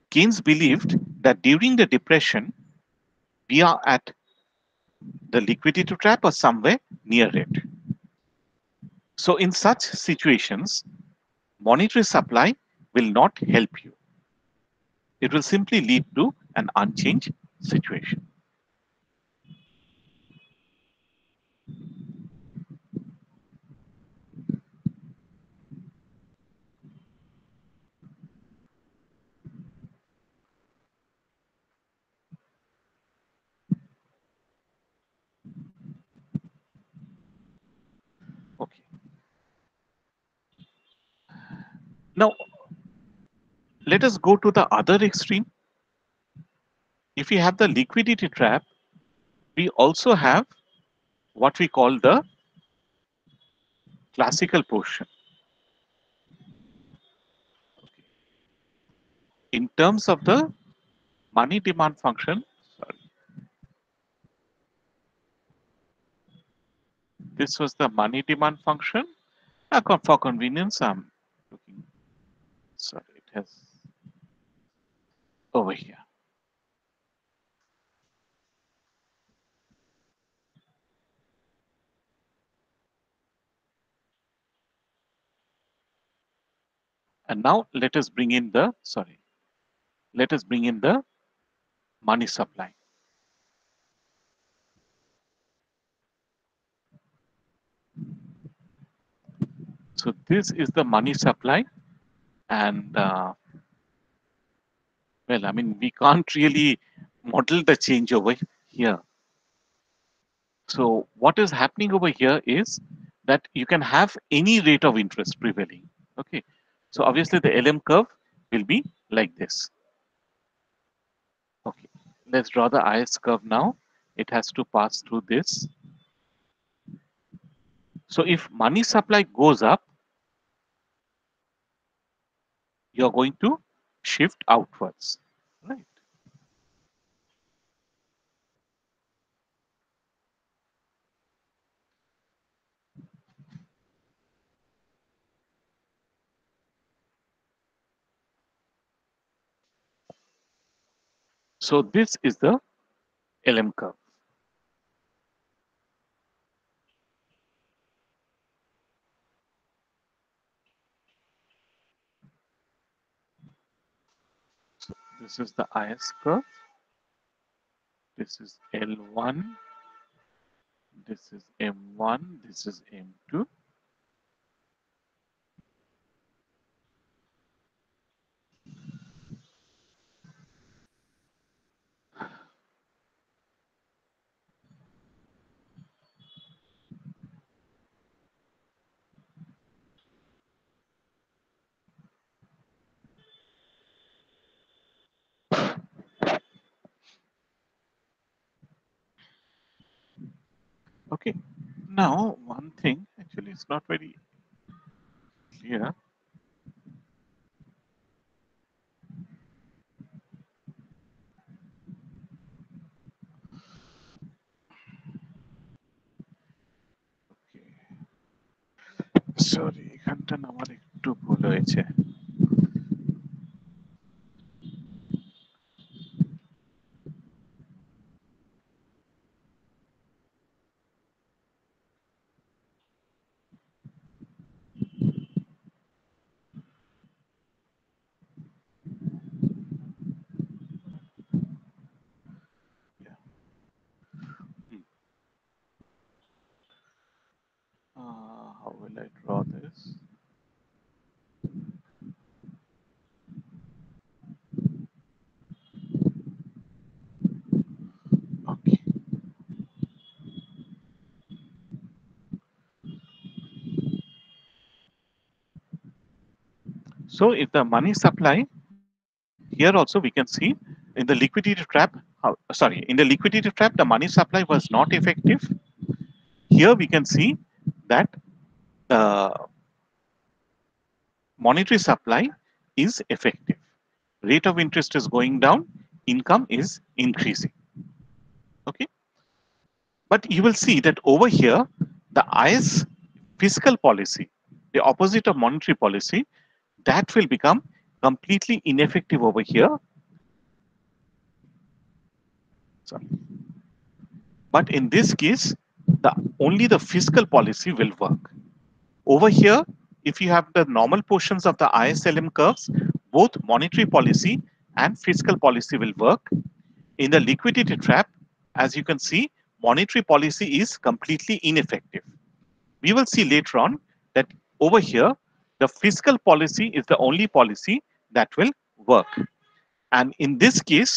A: Keynes believed that during the depression, we are at the liquidity trap or somewhere near it. So in such situations, monetary supply will not help you. It will simply lead to an unchanged situation. Okay. Now, let us go to the other extreme. If we have the liquidity trap, we also have what we call the classical portion. In terms of the money demand function, sorry, this was the money demand function. For convenience, I'm looking, sorry, it has over here. And now let us bring in the, sorry, let us bring in the money supply. So this is the money supply. And well, I mean, we can't really model the change over here. So what is happening over here is that you can have any rate of interest prevailing. Okay. So obviously the LM curve will be like this. Okay. Let's draw the IS curve now. It has to pass through this. So if money supply goes up, you're going to shift outwards, right? So this is the LM curve. So this is the IS curve. This is L1. This is M1. This is M2. Okay. Now, one thing, actually, it's not very clear. এখানটা আমার একটু ভুল হয়েছে। How will I draw this? Okay. So if the money supply, here also we can see in the liquidity trap, in the liquidity trap, the money supply was not effective. Here we can see that the monetary supply is effective. Rate of interest is going down, income is increasing. Okay. But you will see that over here, the IS fiscal policy, the opposite of monetary policy, that will become completely ineffective over here. Sorry. But in this case, only the fiscal policy will work. Over here, if you have the normal portions of the ISLM curves, both monetary policy and fiscal policy will work. In the liquidity trap, as you can see, monetary policy is completely ineffective. We will see later on that over here, the fiscal policy is the only policy that will work. And in this case,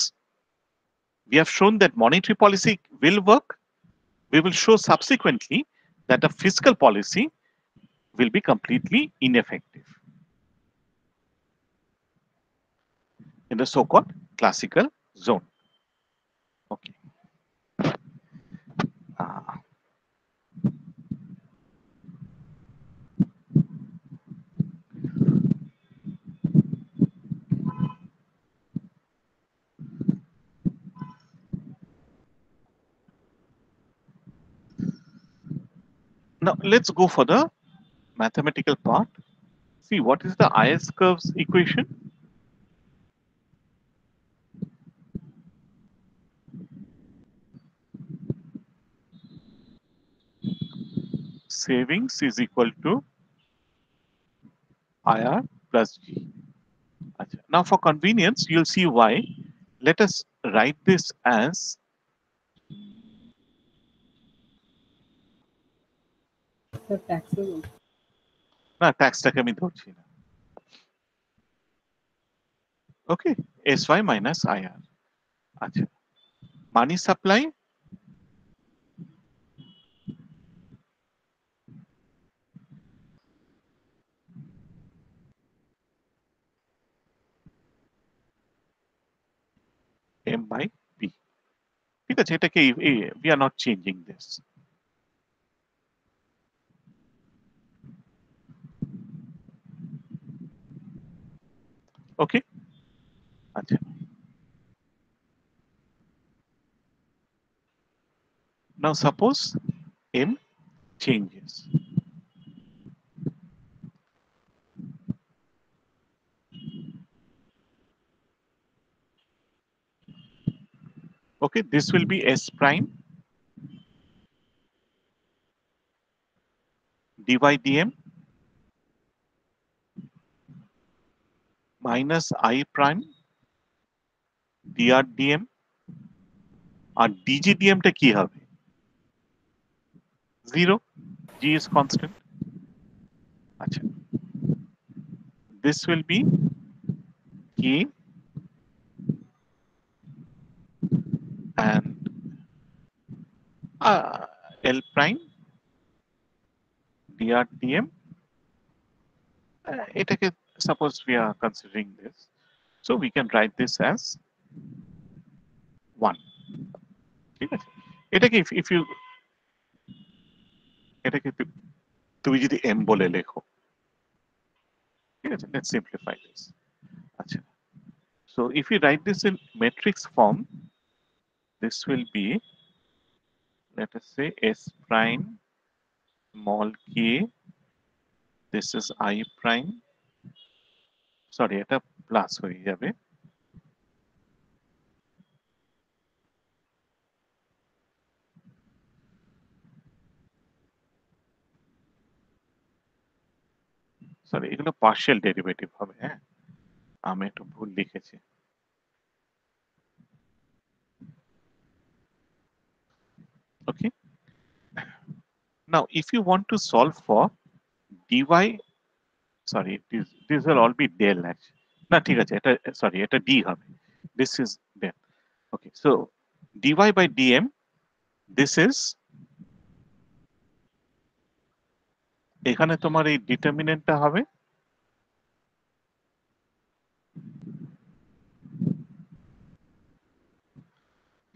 A: we have shown that monetary policy will work. We will show subsequently that the fiscal policy will be completely ineffective in the so-called classical zone. Okay. Now let's go for the mathematical part. See, what is the IS curves equation? Savings is equal to IR plus G. Now for convenience, you'll see why. Let us write this as
B: The taxes.
A: না ট্যাক্সটাকে আমি ধরছি না। ওকে, SY minus IR। আচ্ছা, মানি supply M by P। ঠিক আছে, এটাকে we are not changing this। ওকে, আচ্ছা। Now suppose M changes। Okay, this will be S prime dy dm minus I prime dr dm R dg dm টা কি হবে? 0, g is constant। আচ্ছা, this will be k and L prime dr dm। এটাকে suppose we are considering this, so we can write this as 1। ঠিক আছে, এটাকে if you এটাকে তুমি যদি m বলে লেখো, ঠিক আছে, let's simplify this। আচ্ছা, so if you write this in matrix form, this will be, let us say, S prime small k this is I prime, sorry এটা প্লাস হয়ে যাবে, সরি এগুলো পার্শিয়াল ডেরিভেটিভ হবে। হ্যাঁ, আমি একটু ভুল লিখেছি। ওকে, now if you want to solve for dy, sorry this will all be del actually, না ঠিক আছে, এটা সরি এটা d হবে, this is del. Okay, so dy by dm, this is, এখানে তোমার এই ডিটারমিনেন্টটা হবে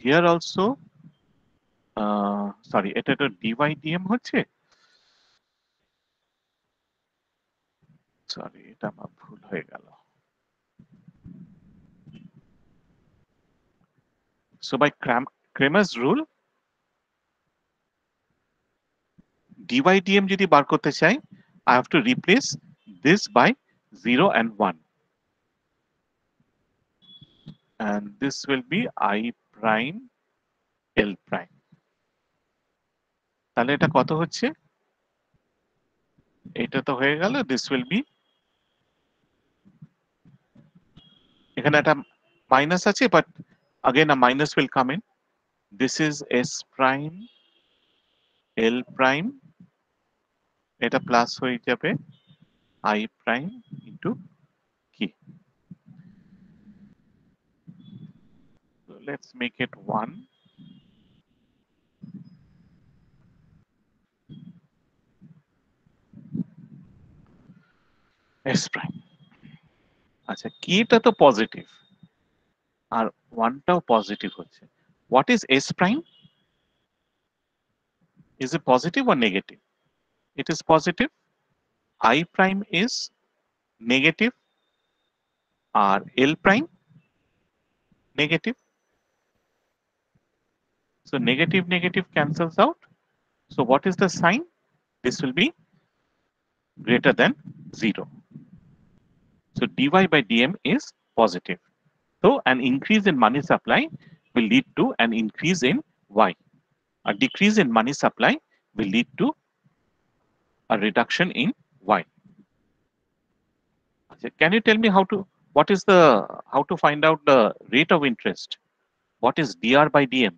A: here also, সরি এটা তো dy dm হচ্ছে, সরি এটা আমার ভুল হয়ে গেল। So by Cramer's rule, dy dm যদি বার করতে চাই, I have to replace this by 0 and 1, and this will be I prime L prime. তাহলে এটা কত হচ্ছে, এটা তো হয়ে গেল, this will be, এখানে একটা মাইনাস আছে but again a minus will come in, this is S prime L prime, এটা প্লাস হয়ে যাবে I prime into k. So let's make it 1, S prime. আচ্ছা kটা তো পজিটিভ আর 1টাও পজিটিভ হচ্ছে, what is S prime? Is it positive or negative? It is positive. I prime is negative আর L prime negative. So negative negative cancels out. So what is the sign? This will be greater than 0. So dy by dm is positive. So an increase in money supply will lead to an increase in y. A decrease in money supply will lead to a reduction in y. Can you tell me how to find out the rate of interest? What is dr by dm?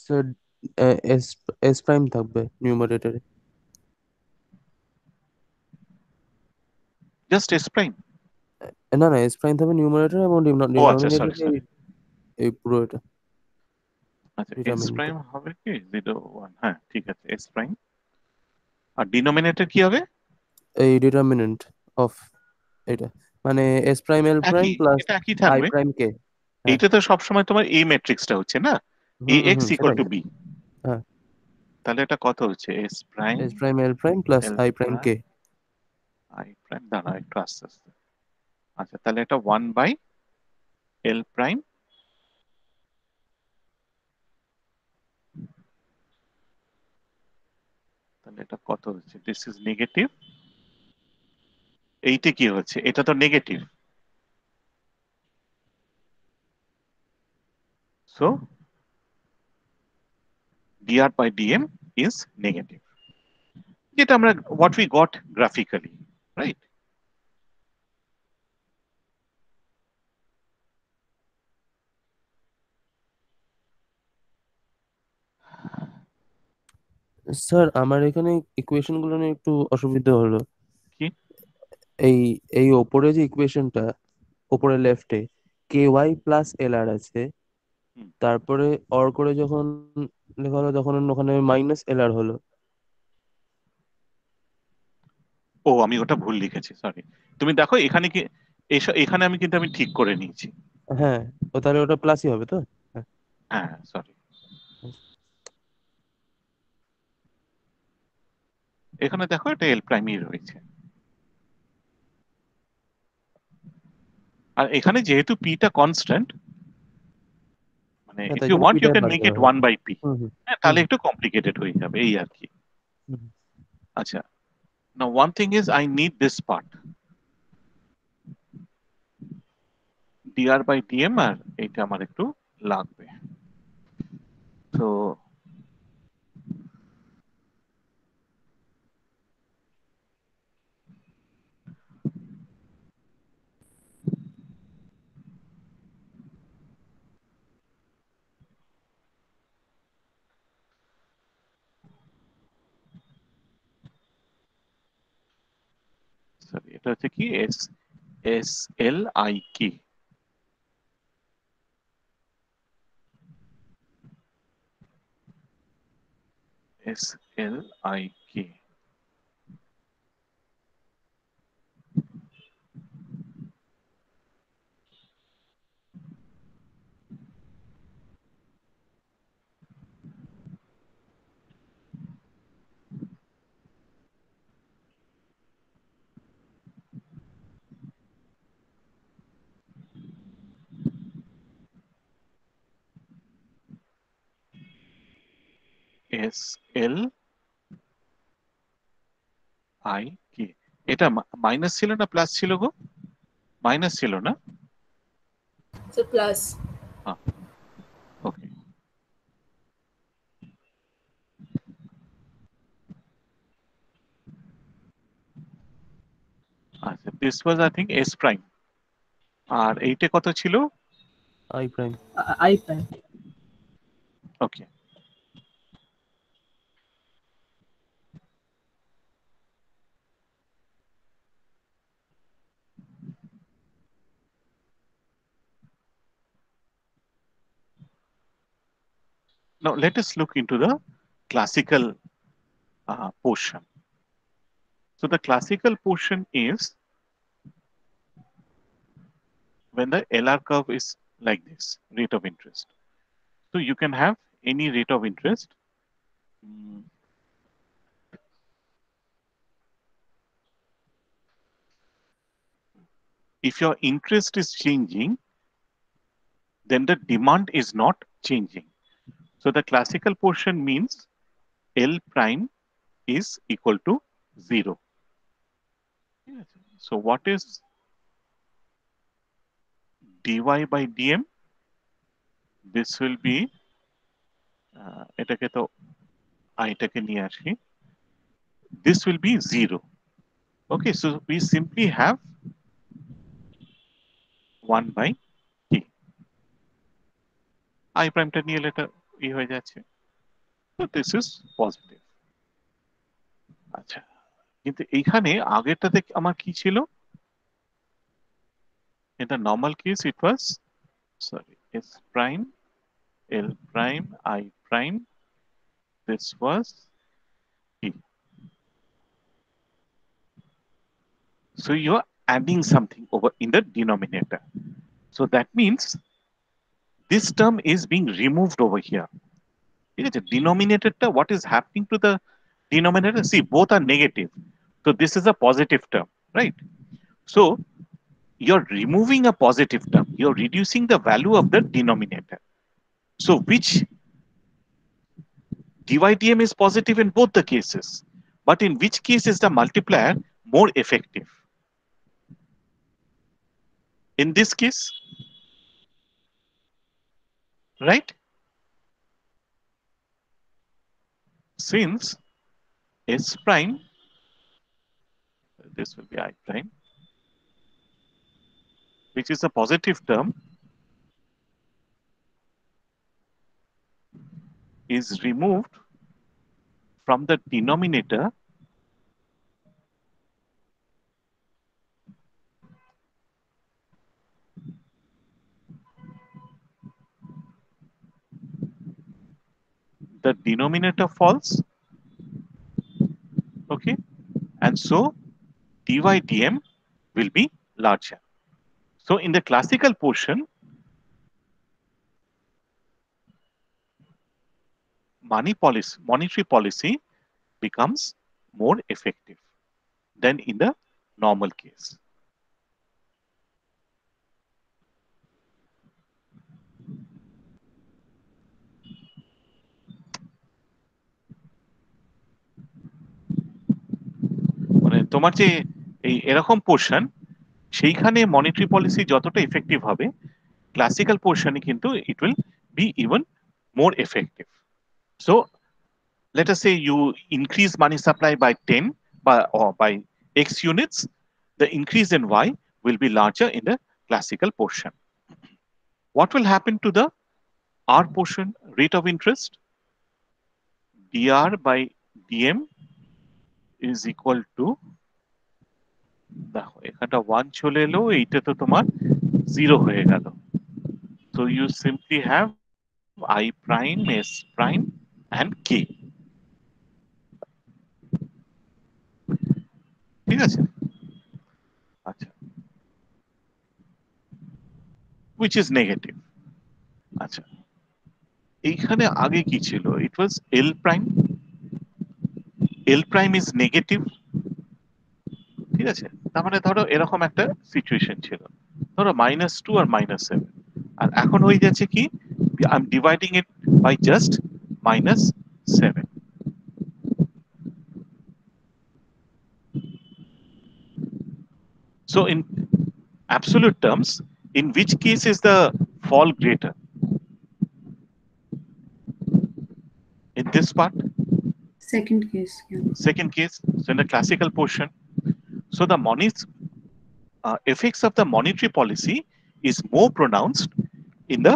E: Sir S S prime থাকবে নিউমারেটরে।
A: Just s prime.
E: না না, S prime থাকবে numerator এবং
A: Oh, আচ্ছা sorry
E: ডিনোমিনেটরে
A: sorry.
E: এই পুরো এটা
A: আচ্ছা s
E: ডিটারমিনেন্ট।
A: prime হবে কি 0 1, হ্যাঁ ঠিক আছে s prime, আর ডিনোমিনেটর কি হবে?
E: এই ডিটারমিনেন্ট অফ এটা মানে এস প্রাইম এল প্রাইম
A: একই,
E: প্লাস
A: এটা একই
E: আই
A: থাকবে।
E: প্রাইম কে। হ্যাঁ
A: এইটা তো সবসময় তোমার a ম্যাট্রিক্সটা হচ্ছে না, ax equal
E: সেটাই।
A: to b,
E: হ্যাঁ,
A: তাহলে এটা কত হচ্ছে s prime
E: S prime L prime plus
A: l
E: I prime K.
A: prime i prime, দাঁড়া একটু আস্তে আস্তে, আচ্ছা তাহলে এটা 1 by l prime তাহলে এটা কত হচ্ছে, দিস ইজ নেগেটিভ, এইটা কি হচ্ছে, এটা তো negative, so dr by dm is negative, যেটা আমরা what we got graphically, right?
E: Sir আমার এখানে ইকুয়েশন গুলো নিয়ে একটু অসুবিধা হলো।
A: কি
E: এই এই ওপরে যে ইকুয়েশনটা ওপরে লেফটে কে ওয়াই প্লাস এল আর আছে,
A: হুম।
E: তারপরে অর করে যখন লেখা হলো তখন ওখানে মাইনাস এল আর হলো।
A: ও আমি ওটা ভুল লিখেছি, সরি, তুমি দেখো এখানে কি, এখানে আমি কিন্তু আমি ঠিক করে নিয়েছি,
E: হ্যাঁ, ও তাহলে ওটা প্লাসই হবে তো? হ্যাঁ।
A: হ্যাঁ সরি, এখানে দেখো এটা এল প্রাইমই রয়েছে। আর এখানে যেহেতু p টা কনস্ট্যান্ট, মানে
E: হ্যাঁ,
A: if
E: তাই
A: you
E: জন্য
A: want you
E: পিটাই
A: can
E: bar
A: make
E: করা
A: it
E: হয়।
A: 1 by p,
E: হুম হুম
A: হ্যাঁ তাহলে
E: হুম
A: একটু কমপ্লিকেটেড হয়ে যাবে এই আর কি।
E: হুম হুম।
A: আচ্ছা, now one thing is I need this part dr by dm, আর এটা আমার একটু লাগবে। তো সরি, এটা হচ্ছে কি এস এস এল আই কি, এস এল আই কি। এস এল আই কি, এটা মাইনাস ছিল না প্লাস ছিল গো? মাইনাস ছিল না?
D: So plus.
A: হ্যাঁ, ওকে। আচ্ছা, this was I think S prime, আর এইটা কত ছিল?
E: I prime.
B: I prime.
A: Okay. Now let us look into the classical portion. So the classical portion is when the LR curve is like this, rate of interest. So you can have any rate of interest. Mm, If your interest is changing, then the demand is not changing. So the classical portion means L prime is equal to 0. Yes. So what is dy by dm? This will be এটাকে তো আইটাকে নিয়ে আসি, this will be 0. Okay, so we simply have 1 by t. I prime টা নিয়ে এলে এটা ই হয়ে যাচ্ছে। So this is positive. আচ্ছা, কিন্তু এইখানে আগেরটাতে আমার কি ছিল? In the normal case it was, sorry, s prime, l prime, I prime, this was t. So you're adding something over in the denominator. So that means this term is being removed over here. Denominator, what is happening to the denominator? See, both are negative. So this is a positive term, right? So you're removing a positive term. You're reducing the value of the denominator. So which dydm is positive in both the cases. But in which case is the multiplier more effective? In this case, right? Since s prime, this will be I prime, which is a positive term, is removed from the denominator, the denominator falls, okay, and so dy dm will be larger. So in the classical portion, monetary policy becomes more effective than in the normal case. তোমার যে এই এরকম portion, সেইখানে monetary policy যতটা effective হবে, classical পোর্শনে কিন্তু it will be even more effective. So let us say you increase money supply by 10 or by X units, the increase in Y will be larger in the classical portion. What will happen to the R portion rate of interest? dr by dm is equal to, দেখো এখানটা 1 চলে এলো, এইটা তো তোমার 0 হয়ে গেল। So you simply have I prime, S prime and K. ঠিক আছে? আচ্ছা, which is negative. আচ্ছা, এইখানে আগে কি ছিল? It was L prime. L prime is negative. ঠিক আছে? তার মানে ধরো এরকম একটা সিচুয়েশন ছিল, ধরো -2 আর -7, আর এখন হয়ে যাচ্ছে কি, I'm dividing it by just -7. So in absolute terms, in which case is the fall greater? In this part?
C: Second case, yeah.
A: Second case. So in the classical portion, so the effects of the monetary policy is more pronounced in the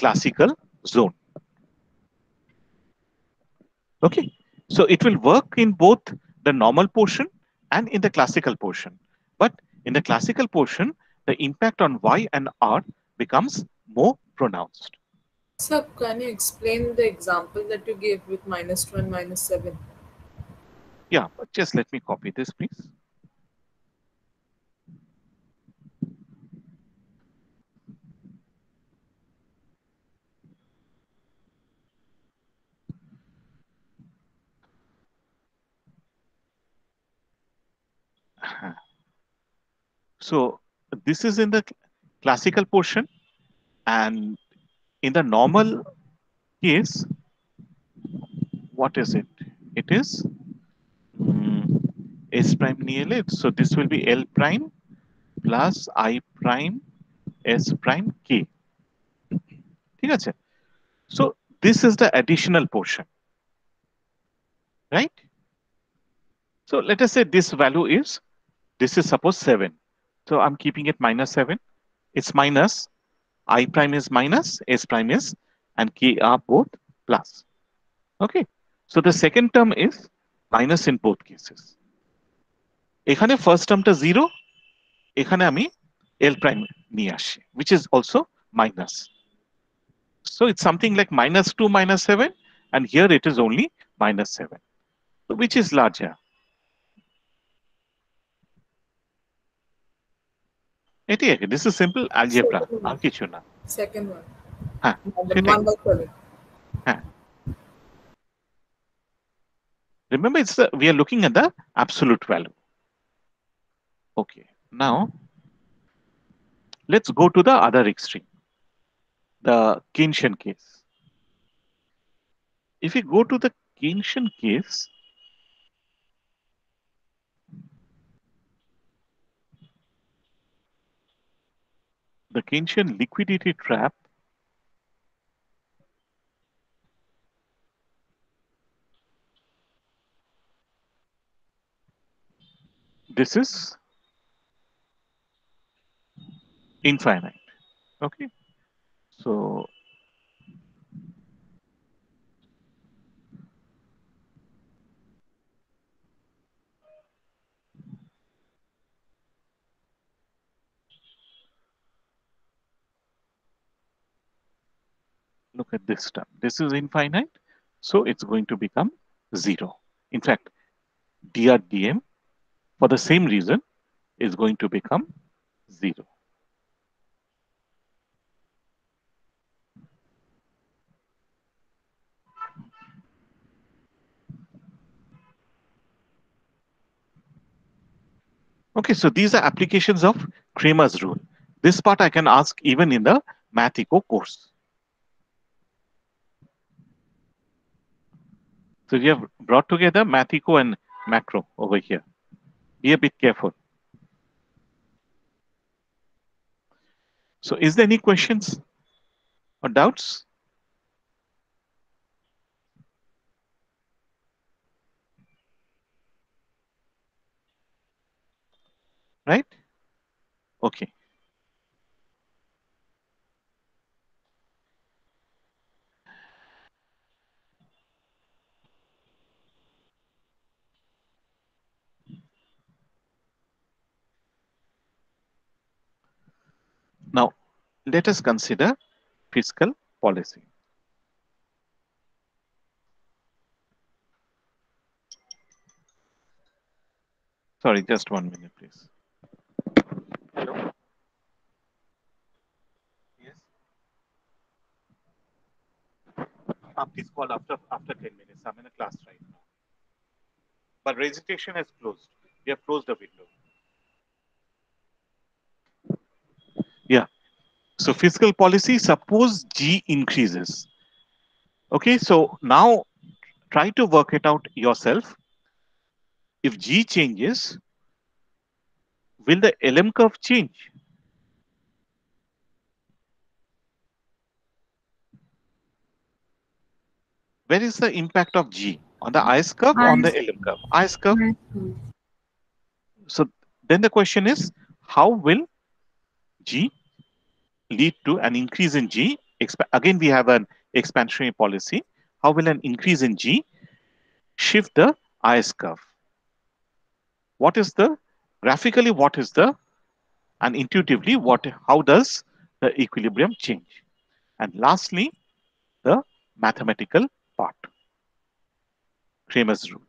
A: classical zone. Okay, so it will work in both the normal portion and in the classical portion, but in the classical portion the impact on Y and R becomes more pronounced.
D: Sir, can you explain the example that you gave with -2 and -7?
A: Yeah, but just let me copy this, please. So this is in the classical portion, and in the normal case, what is it? It is S prime নিয়ে এলে, so this will be L prime plus I prime S prime K. ঠিক আছে? So this is the additional portion, right? So let us say this value is, this is suppose 7. So I'm keeping it -7. It's minus, I prime is minus, S prime is, and K are both plus. Okay. So the second term is minus in both cases. এখানে first termটা 0, এখানে আমি L prime নিয়ে আসি, which is also minus. So it's something like -2 -7, and here it is only -7. So which is larger? এটি একই, this is simple algebra, আর কিছু না।
D: Second one.
A: হ্যাঁ,
D: The
A: সেটাই।
D: 1/7.
A: হ্যাঁ। Remember, we are looking at the absolute value. Okay, now let's go to the other extreme, the Keynesian case. If we go to the Keynesian case, the Keynesian liquidity trap, this is infinite. Okay, so look at this term. This is infinite, so it's going to become 0. In fact, dr/dm, for the same reason, is going to become 0. Okay, so these are applications of Cramer's rule. This part I can ask even in the Math Eco course. So we have brought together Math Eco and macro over here. Be a bit careful. So is there any questions or doubts? Right? Okay. Now, let us consider fiscal policy. Sorry, just 1 minute, please. Hello? Yes? Please call after 10 minutes. I'm in a class right now. But registration has closed. We have closed the window. Yeah. So fiscal policy, suppose G increases. Okay, so now try to work it out yourself. If G changes, will the LM curve change? Where is the impact of G? On the IS curve or on the LM curve? IS curve. So then the question is, how will G lead to an increase in G? Again, we have an expansionary policy. How will an increase in G shift the IS curve? What is the, graphically, what is the, and intuitively, how does the equilibrium change? And lastly, the mathematical part, Cramer's rule.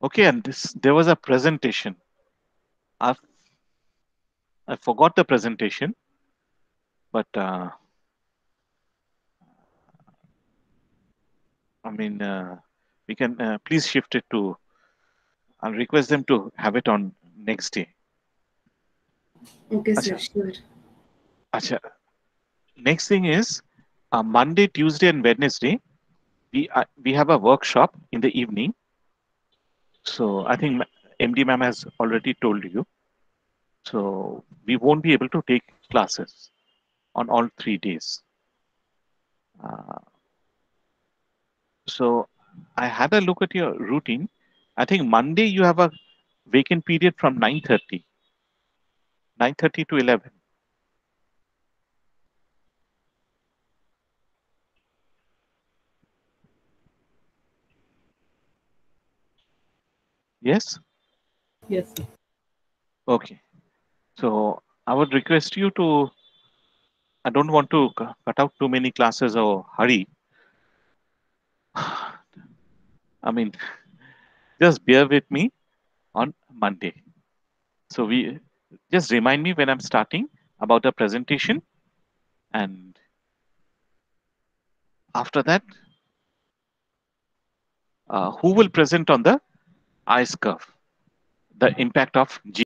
A: Okay, and there was a presentation. I forgot the presentation, but I mean, we can please shift it to, I'll request them to have it on next day.
C: Okay, sir, sure.
A: Achha. Next thing is Monday, Tuesday, and Wednesday, we have a workshop in the evening. So I think MD ma'am has already told you. So we won't be able to take classes on all 3 days. So I had a look at your routine. I think Monday you have a vacant period from 9:30 to 11. Yes?
B: Yes, sir.
A: Okay. So I would request you to, I don't want to cut out too many classes or hurry. I mean, just bear with me on Monday. So we just remind me when I'm starting about the presentation, and after that, who will present on the IS curve, the impact of G.